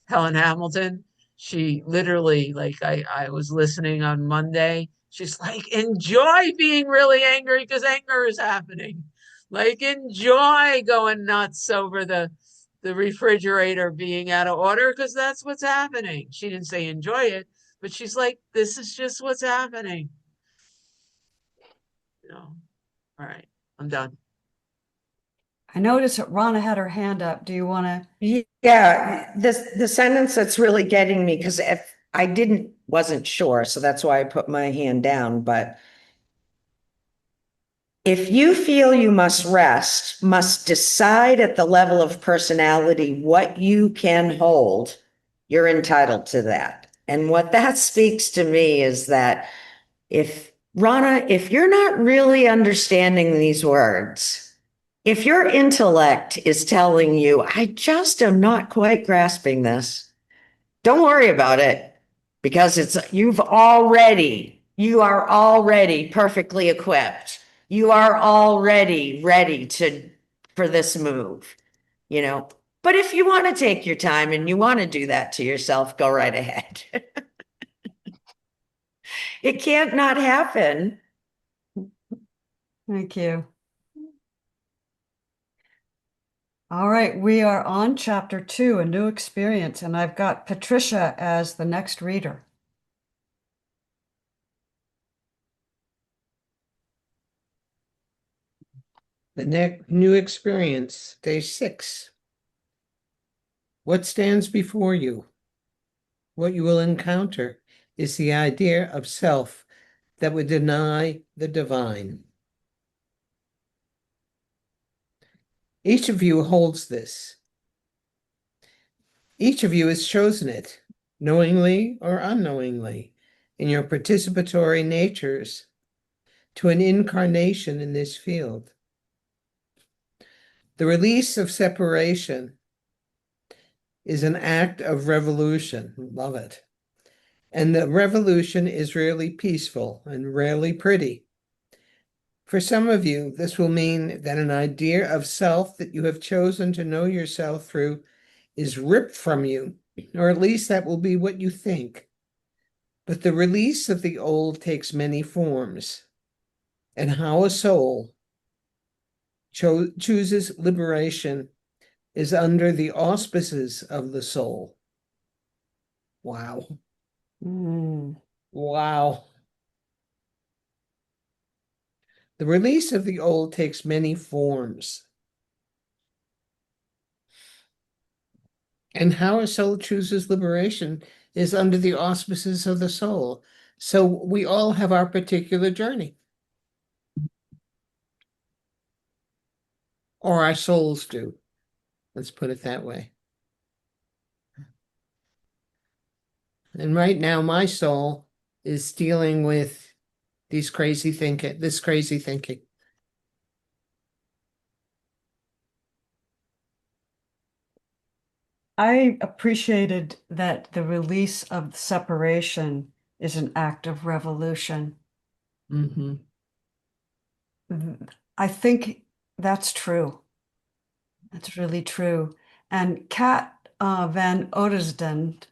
Helen Hamilton, she literally, like I was listening on Monday, she's like, enjoy being really angry because anger is happening. Like enjoy going nuts over the refrigerator being out of order because that's what's happening. She didn't say enjoy it, but she's like, this is just what's happening. All right, I'm done. I noticed that Rana had her hand up. Do you want to? Yeah, the sentence that's really getting me, because if I wasn't sure, so that's why I put my hand down, but if you feel you must rest, must decide at the level of personality what you can hold, you're entitled to that. And what that speaks to me is that if you're not really understanding these words, if your intellect is telling you, I just am not quite grasping this, don't worry about it because you are already perfectly equipped. You are already ready for this move, you know. But if you want to take your time and you want to do that to yourself, go right ahead. It can't not happen. Thank you. All right, we are on chapter 2, a new experience, and I've got Patricia as the next reader. The new experience, day 6. What stands before you? What you will encounter is the idea of self that would deny the divine. Each of you holds this. Each of you has chosen it, knowingly or unknowingly, in your participatory natures, to an incarnation in this field. The release of separation is an act of revolution. Love it. And the revolution is rarely peaceful and rarely pretty. For some of you, this will mean that an idea of self that you have chosen to know yourself through is ripped from you, or at least that will be what you think. But the release of the old takes many forms, and how a soul, chooses liberation is under the auspices of the soul. Wow. Wow. The release of the old takes many forms. And how a soul chooses liberation is under the auspices of the soul. So we all have our particular journey. Or our souls do. Let's put it that way. And right now, my soul is dealing with this crazy thinking. I appreciated that the release of separation is an act of revolution. Mm-hmm. I think that's true. That's really true. And Kat Van Oudesden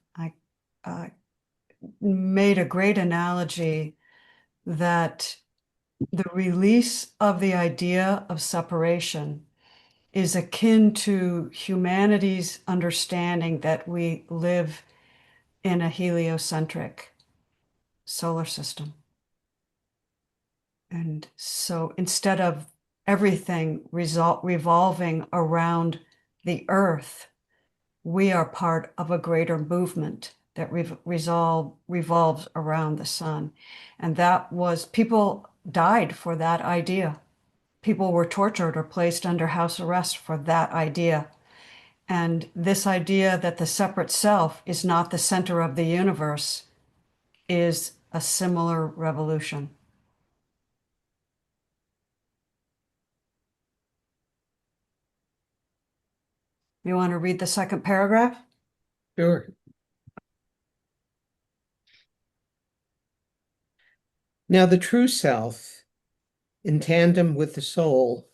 made a great analogy that the release of the idea of separation is akin to humanity's understanding that we live in a heliocentric solar system. And so instead of everything revolving around the Earth, we are part of a greater movement that revolves around the sun. And that was, people died for that idea. People were tortured or placed under house arrest for that idea. And this idea that the separate self is not the center of the universe is a similar revolution. You want to read the second paragraph? Sure. Now, the true self, in tandem with the soul,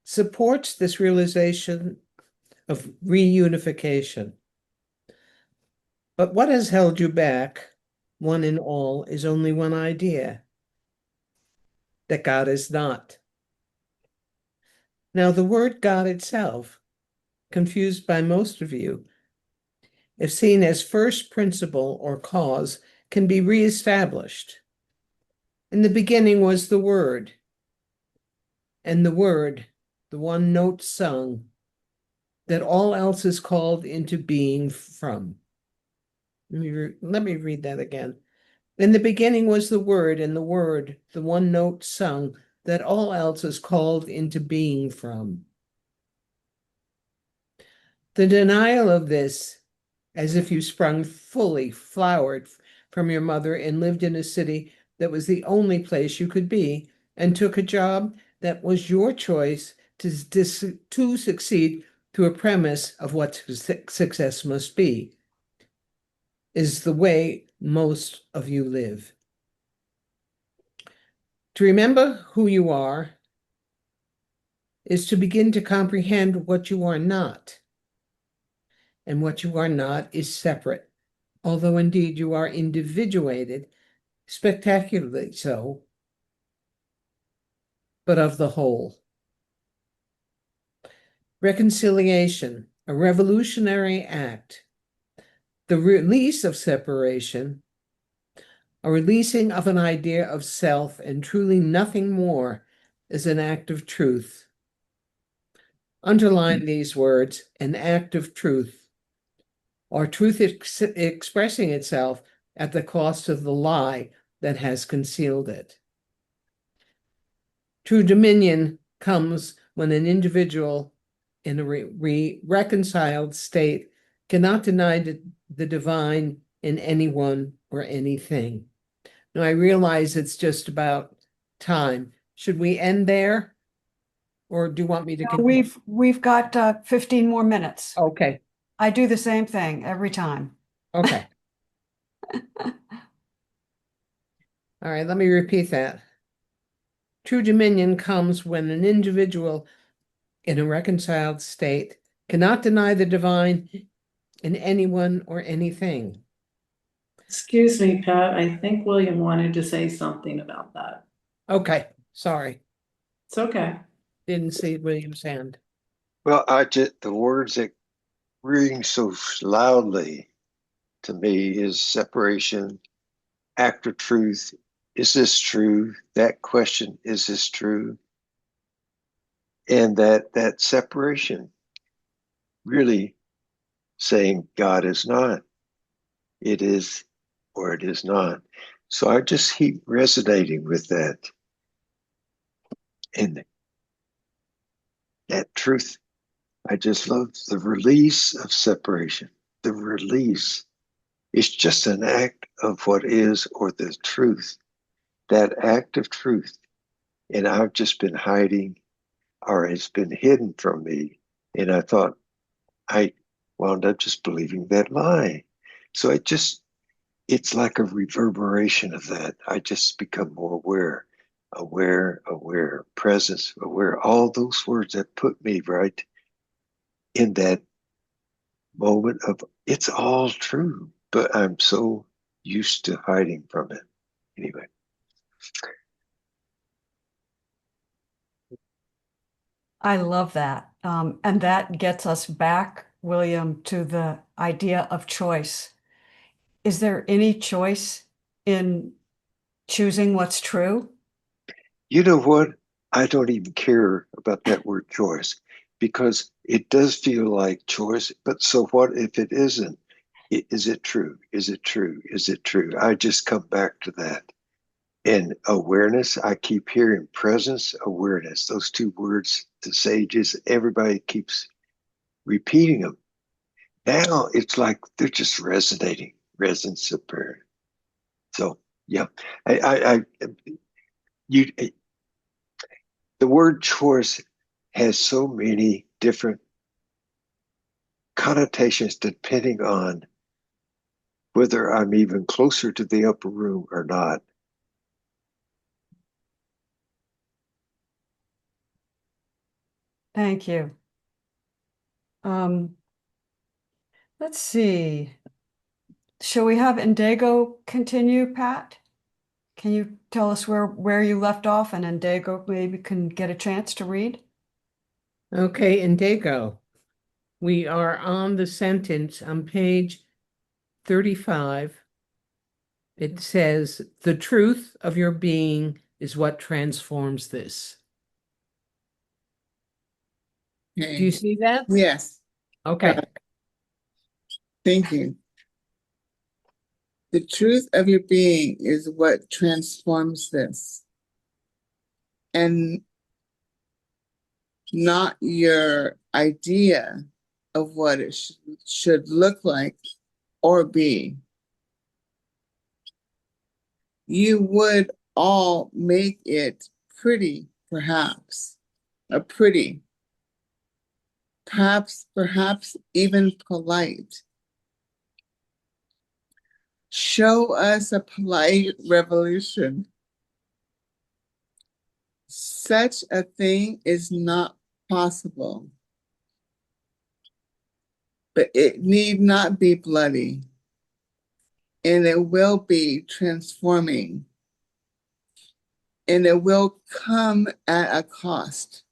supports this realization of reunification. But what has held you back, one and all, is only one idea, that God is not. Now, the word God itself, confused by most of you, if seen as first principle or cause, can be reestablished. In the beginning was the Word, and the Word, the one note sung, that all else is called into being from. Let me read that again. In the beginning was the Word, and the Word, the one note sung, that all else is called into being from. The denial of this, as if you sprung fully flowered from your mother and lived in a city that was the only place you could be, and took a job that was your choice to succeed through a premise of what success must be, is the way most of you live. To remember who you are is to begin to comprehend what you are not. And what you are not is separate, although indeed you are individuated, spectacularly so, but of the whole. Reconciliation, a revolutionary act. The release of separation, a releasing of an idea of self and truly nothing more, is an act of truth. Underline these words, an act of truth, or truth expressing itself at the cost of the lie that has concealed it. True dominion comes when an individual in a reconciled state cannot deny the divine in anyone or anything. Now, I realize it's just about time. Should we end there? Or do you want me to continue? We've got 15 more minutes. Okay, I do the same thing every time. okay. All right, let me repeat that. True dominion comes when an individual in a reconciled state cannot deny the divine in anyone or anything. Excuse me, Pat. I think William wanted to say something about that. Okay, sorry. It's okay. Didn't see William's hand. Well, the words that ring so loudly to me is separation, act of truth. Is this true? That question, is this true? And that separation, really saying God is not. It is or it is not. So I just keep resonating with that. And that truth, I just love the release of separation. The release is just an act of what is or the truth. That act of truth. And I've just been hiding, or it's been hidden from me. And I thought I wound up just believing that lie. So it's like a reverberation of that. I just become more aware, presence, aware, all those words that put me right in that moment of it's all true, but I'm so used to hiding from it. Anyway. I love that. And that gets us back, William, to the idea of choice. Is there any choice in choosing what's true? You know what? I don't even care about that word choice because it does feel like choice. But so what if it isn't? Is it true? Is it true? Is it true? I just come back to that. And awareness, I keep hearing presence, awareness, those two words, the sages, everybody keeps repeating them. Now it's like they're just resonating, resonance apparent. So yeah, I you the word choice has so many different connotations depending on whether I'm even closer to the upper room or not. Thank you. Um, let's see. Shall we have Indigo continue, Pat? Can you tell us where you left off, and Indigo maybe can get a chance to read? Okay, Indigo. We are on the sentence on page 35. It says, the truth of your being is what transforms this. Okay. Do you see that? Yes. Okay. Thank you. The truth of your being is what transforms this, and not your idea of what it should look like or be. You would all make it pretty, perhaps, perhaps even polite. Show us a polite revolution. Such a thing is not possible, but it need not be bloody, and it will be transforming, and it will come at a cost.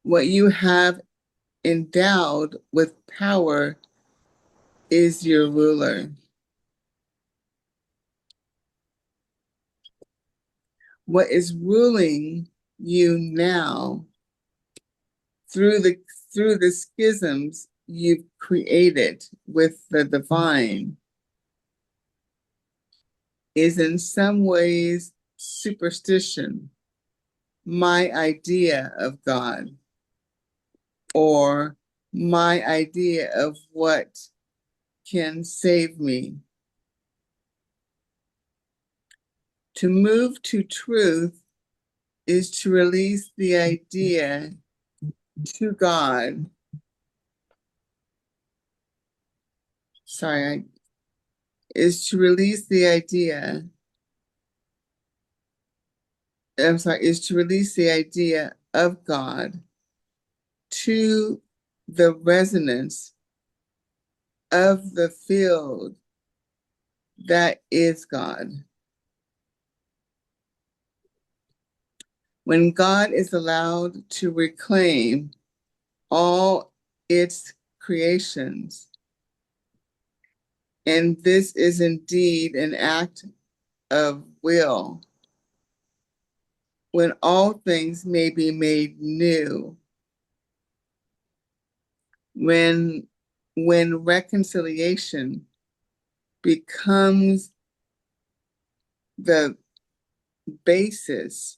What you have endowed with power is your ruler. What is ruling you now through the schisms you've created with the divine is in some ways superstition, my idea of God, or my idea of what can save me. To move to truth is to release the idea to God. Is to release the idea. Is to release the idea of God to the resonance of the field that is God. when God is allowed to reclaim all its creations. And this is indeed an act of will, when all things may be made new, when reconciliation becomes the basis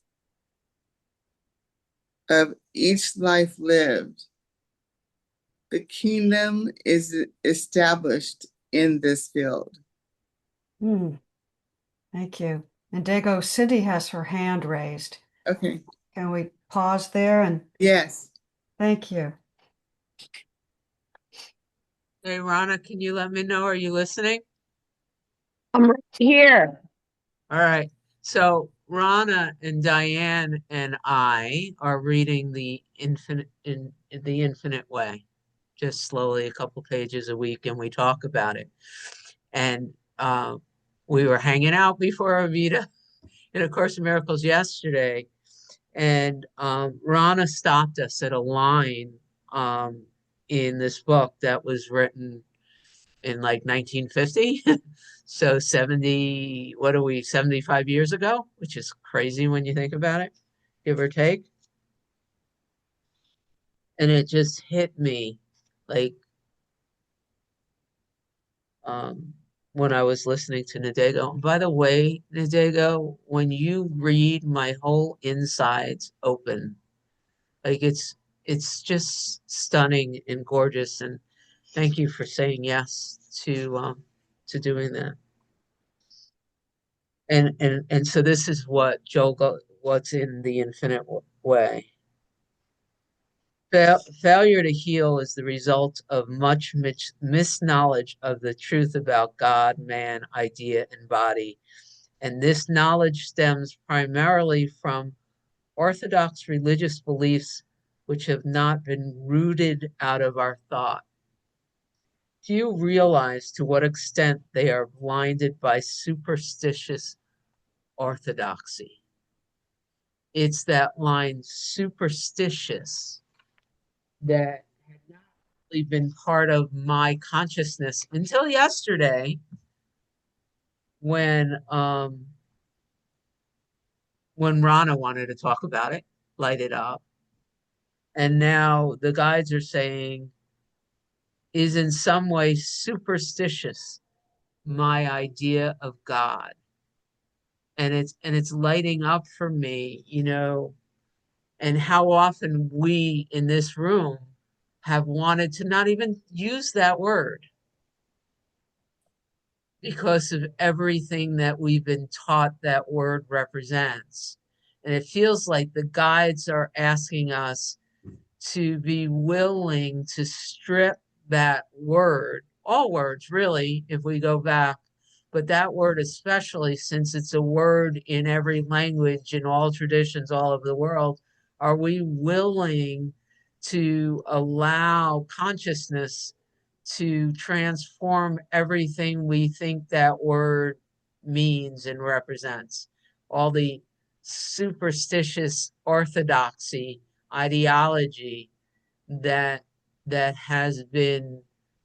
of each life lived, the kingdom is established in this field. Thank you. And Dago, Cindy has her hand raised. Okay. Can we pause there? And yes. Thank you. Hey, Rana, can you let me know? Are you listening? I'm right here. All right. So Rana and Diane and I are reading the Infinite Way, just slowly a couple pages a week, and we talk about it. And we were hanging out before our Vita in A Course in Miracles yesterday, and Rana stopped us at a line in this book that was written in like 1950. So 70, what are we, 75 years ago, which is crazy when you think about it, give or take. And it just hit me like um, when I was listening to Nadego. By the way, Nadego, when you read, my whole insides open. Like it's just stunning and gorgeous. And thank you for saying yes to doing that. And so this is what what's in the Infinite Way. Failure to heal is the result of much misknowledge of the truth about God, man, idea, and body. And this knowledge stems primarily from orthodox religious beliefs which have not been rooted out of our thought. Few realize to what extent they are blinded by superstitious orthodoxy. It's that line superstitious that had not really been part of my consciousness until yesterday when Rana wanted to talk about it, light it up. And now the guides are saying is in some way superstitious my idea of God. And it's lighting up for me, and how often we in this room have wanted to not even use that word because of everything that we've been taught that word represents. And it feels like the guides are asking us to be willing to strip that word, all words really, if we go back, but that word especially, since it's a word in every language, in all traditions all over the world, are we willing to allow consciousness to transform everything we think that word means and represents? All the superstitious orthodoxy, ideology that has been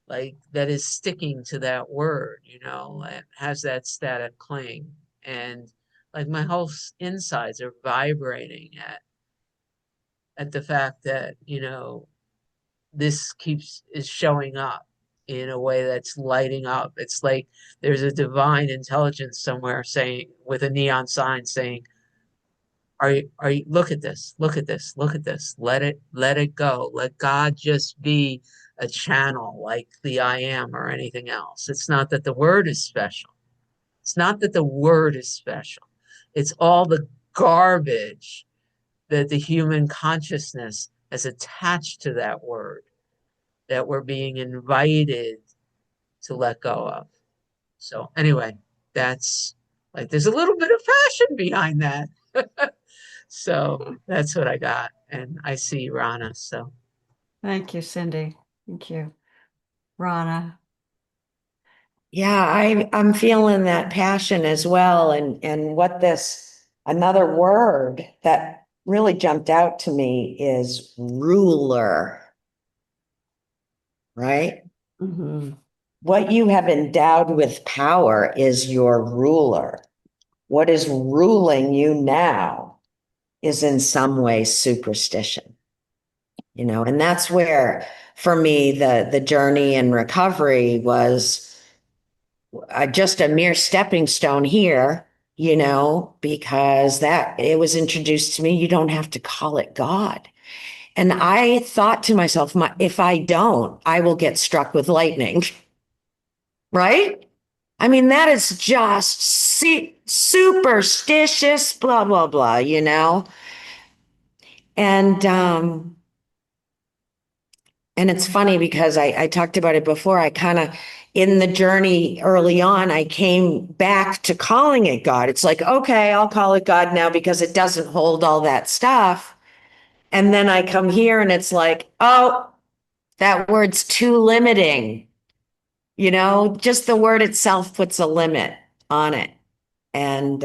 like that is sticking to that word, and has that static cling. And like my whole insides are vibrating at the fact that, this is showing up in a way that's lighting up. It's like there's a divine intelligence somewhere saying, with a neon sign saying, are you look at this, look at this, look at this, let it go. Let God just be a channel like the I am or anything else. It's not that the word is special. It's not that the word is special. It's all the garbage that the human consciousness has attached to that word that we're being invited to let go of. So anyway, that's like there's a little bit of fashion behind that. So that's what I got. And I see Rana. So Thank you, Cindy. Thank you. Rana. Yeah, I'm feeling that passion as well. And what this, another word that really jumped out to me is ruler, right? Mhm. What you have endowed with power is your ruler. What is ruling you now is in some way superstition, and that's where, for me, the journey and recovery was just a mere stepping stone here, because that it was introduced to me. You don't have to call it God. And I thought to myself, if I don't, I will get struck with lightning. Right? I mean, that is just superstitious, blah, blah, blah. And and it's funny because I talked about it before. I kind of, in the journey early on, I came back to calling it God. It's like, okay, I'll call it God now because it doesn't hold all that stuff. And then I come here and it's like, oh, that word's too limiting. Just the word itself puts a limit on it. And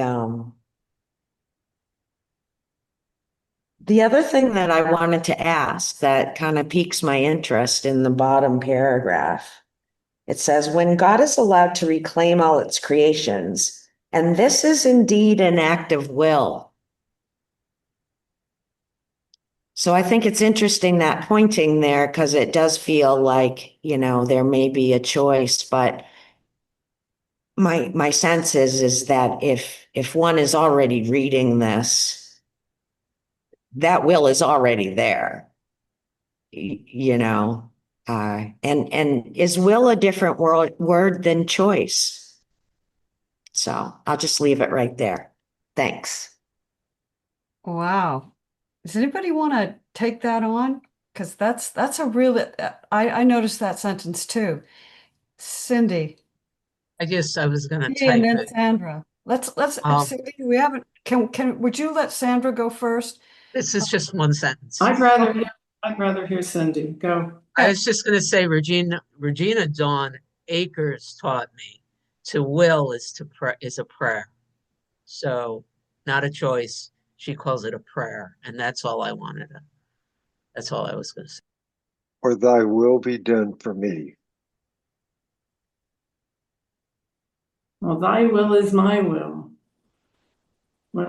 the other thing that I wanted to ask that kind of piques my interest in the bottom paragraph, it says, when God is allowed to reclaim all its creations, and this is indeed an act of will. So I think it's interesting that pointing there, because it does feel like, there may be a choice, but my sense is that if one is already reading this, that will is already there, you know. And is will a different word than choice? So I'll just leave it right there. Thanks. Wow. Does anybody want to take that on? Because that's a real, I noticed that sentence too. Cindy, I guess I was going to and type then it. Sandra. Let's Um, Cindy, we haven't, would you let Sandra go first? this is just one sentence. I'd rather hear Cindy. Go. I was just going to say, Regina Dawn Akers taught me to will is a prayer. So not a choice. She calls it a prayer, and that's all I wanted to. That's all I was going to say. Or thy will be done for me. Well, thy will is my will. When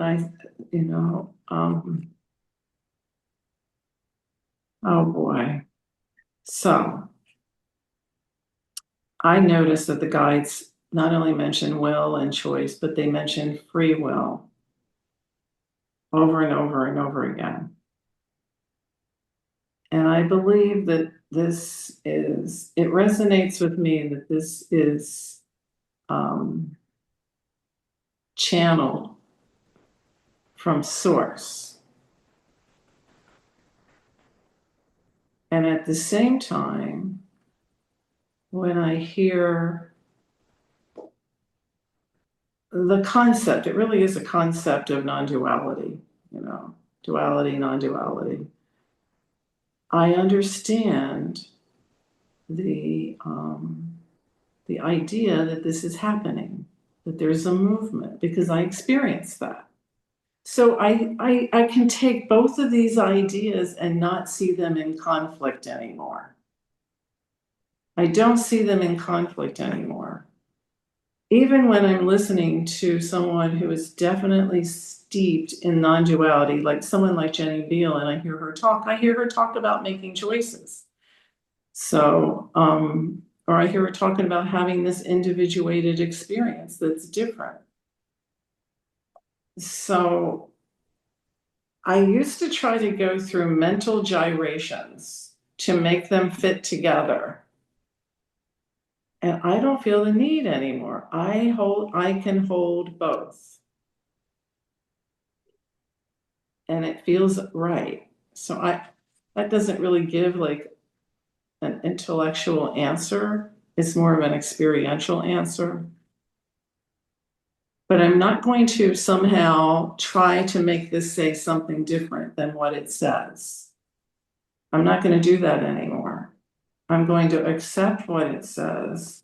oh boy. So I noticed that the guides not only mention will and choice, but they mention free will over and over and over again. And I believe that it resonates with me that this is channeled from source. And at the same time, when I hear the concept, it really is a concept of non-duality, duality, non-duality. I understand the idea that this is happening, that there's a movement, because I experienced that. So I can take both of these ideas and not see them in conflict anymore. I don't see them in conflict anymore. Even when I'm listening to someone who is definitely steeped in non-duality, like someone like Jenny Beal, and I hear her talk about making choices. So, or I hear her talking about having this individuated experience that's different. So I used to try to go through mental gyrations to make them fit together. And I don't feel the need anymore. I can hold both. And it feels right. So that doesn't really give like an intellectual answer. It's more of an experiential answer. But I'm not going to somehow try to make this say something different than what it says. I'm not going to do that anymore. I'm going to accept what it says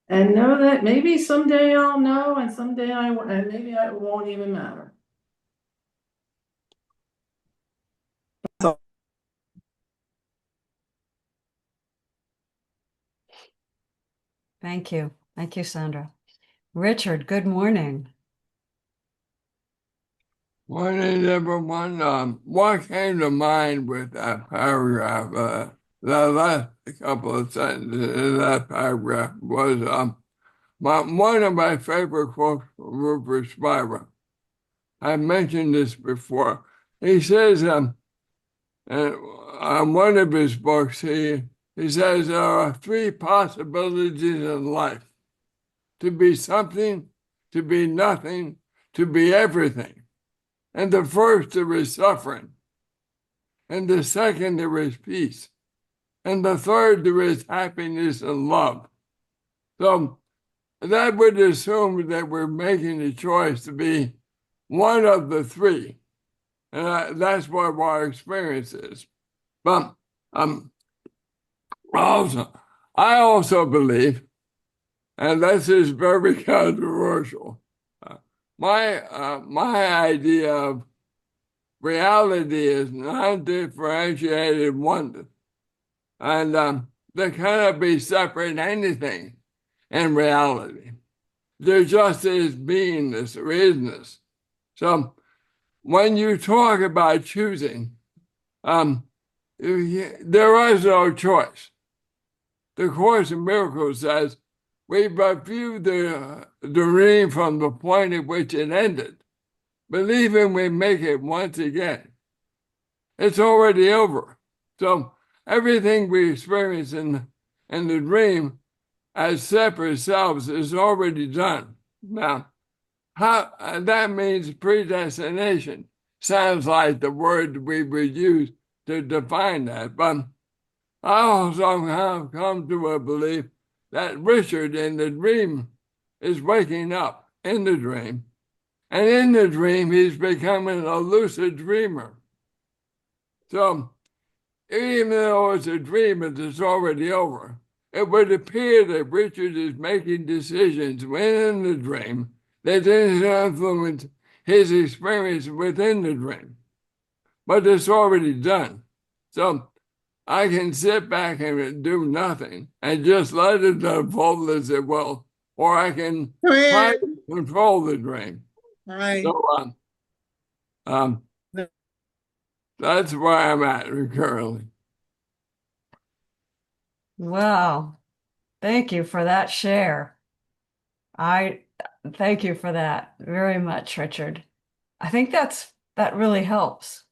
and know that maybe someday I'll know and someday and maybe it won't even matter. Thank you. Thank you, Sandra. Richard, good morning. Morning, everyone. What came to mind with that paragraph? The last couple of sentences in that paragraph was one of my favorite quotes from Rupert Spira. I mentioned this before. He says, on one of his books, he says there are three possibilities in life: to be something, to be nothing, to be everything. And the first there is suffering, and the second there is peace, and the third there is happiness and love. So that would assume that we're making a choice to be one of the three, and that's what our experience is. But also, I also believe, and this is very controversial, my idea of reality is non-differentiated oneness, and there cannot be separate anything in reality. There just is beingness or isness. So when you talk about choosing, there is no choice. The Course in Miracles says we but view the dream from the point at which it ended, believing we make it once again. It's already over. So everything we experience in the dream as separate selves is already done. Now, how that means predestination. Sounds like the word we would use to define that. But I also have come to a belief that Richard in the dream is waking up in the dream. And in the dream, he's becoming a lucid dreamer. So even though it's a dream and it's already over, it would appear that Richard is making decisions within the dream that influence his experience within the dream. But it's already done. So I can sit back and do nothing and just let it unfold as it will, or I can try to control the dream. Hi. So that's where I'm at currently. Wow. Thank you for that share. I thank you for that very much, Richard. I think that really helps.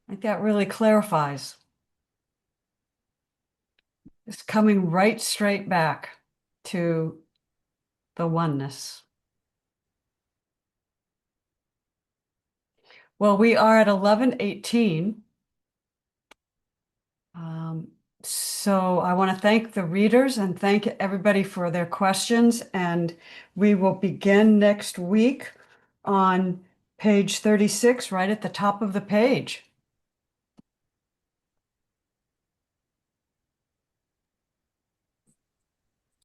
I think that really clarifies. It's coming right straight back to the oneness. Well, we are at 11:18. So I want to thank the readers and thank everybody for their questions. And we will begin next week on page 36, right at the top of the page.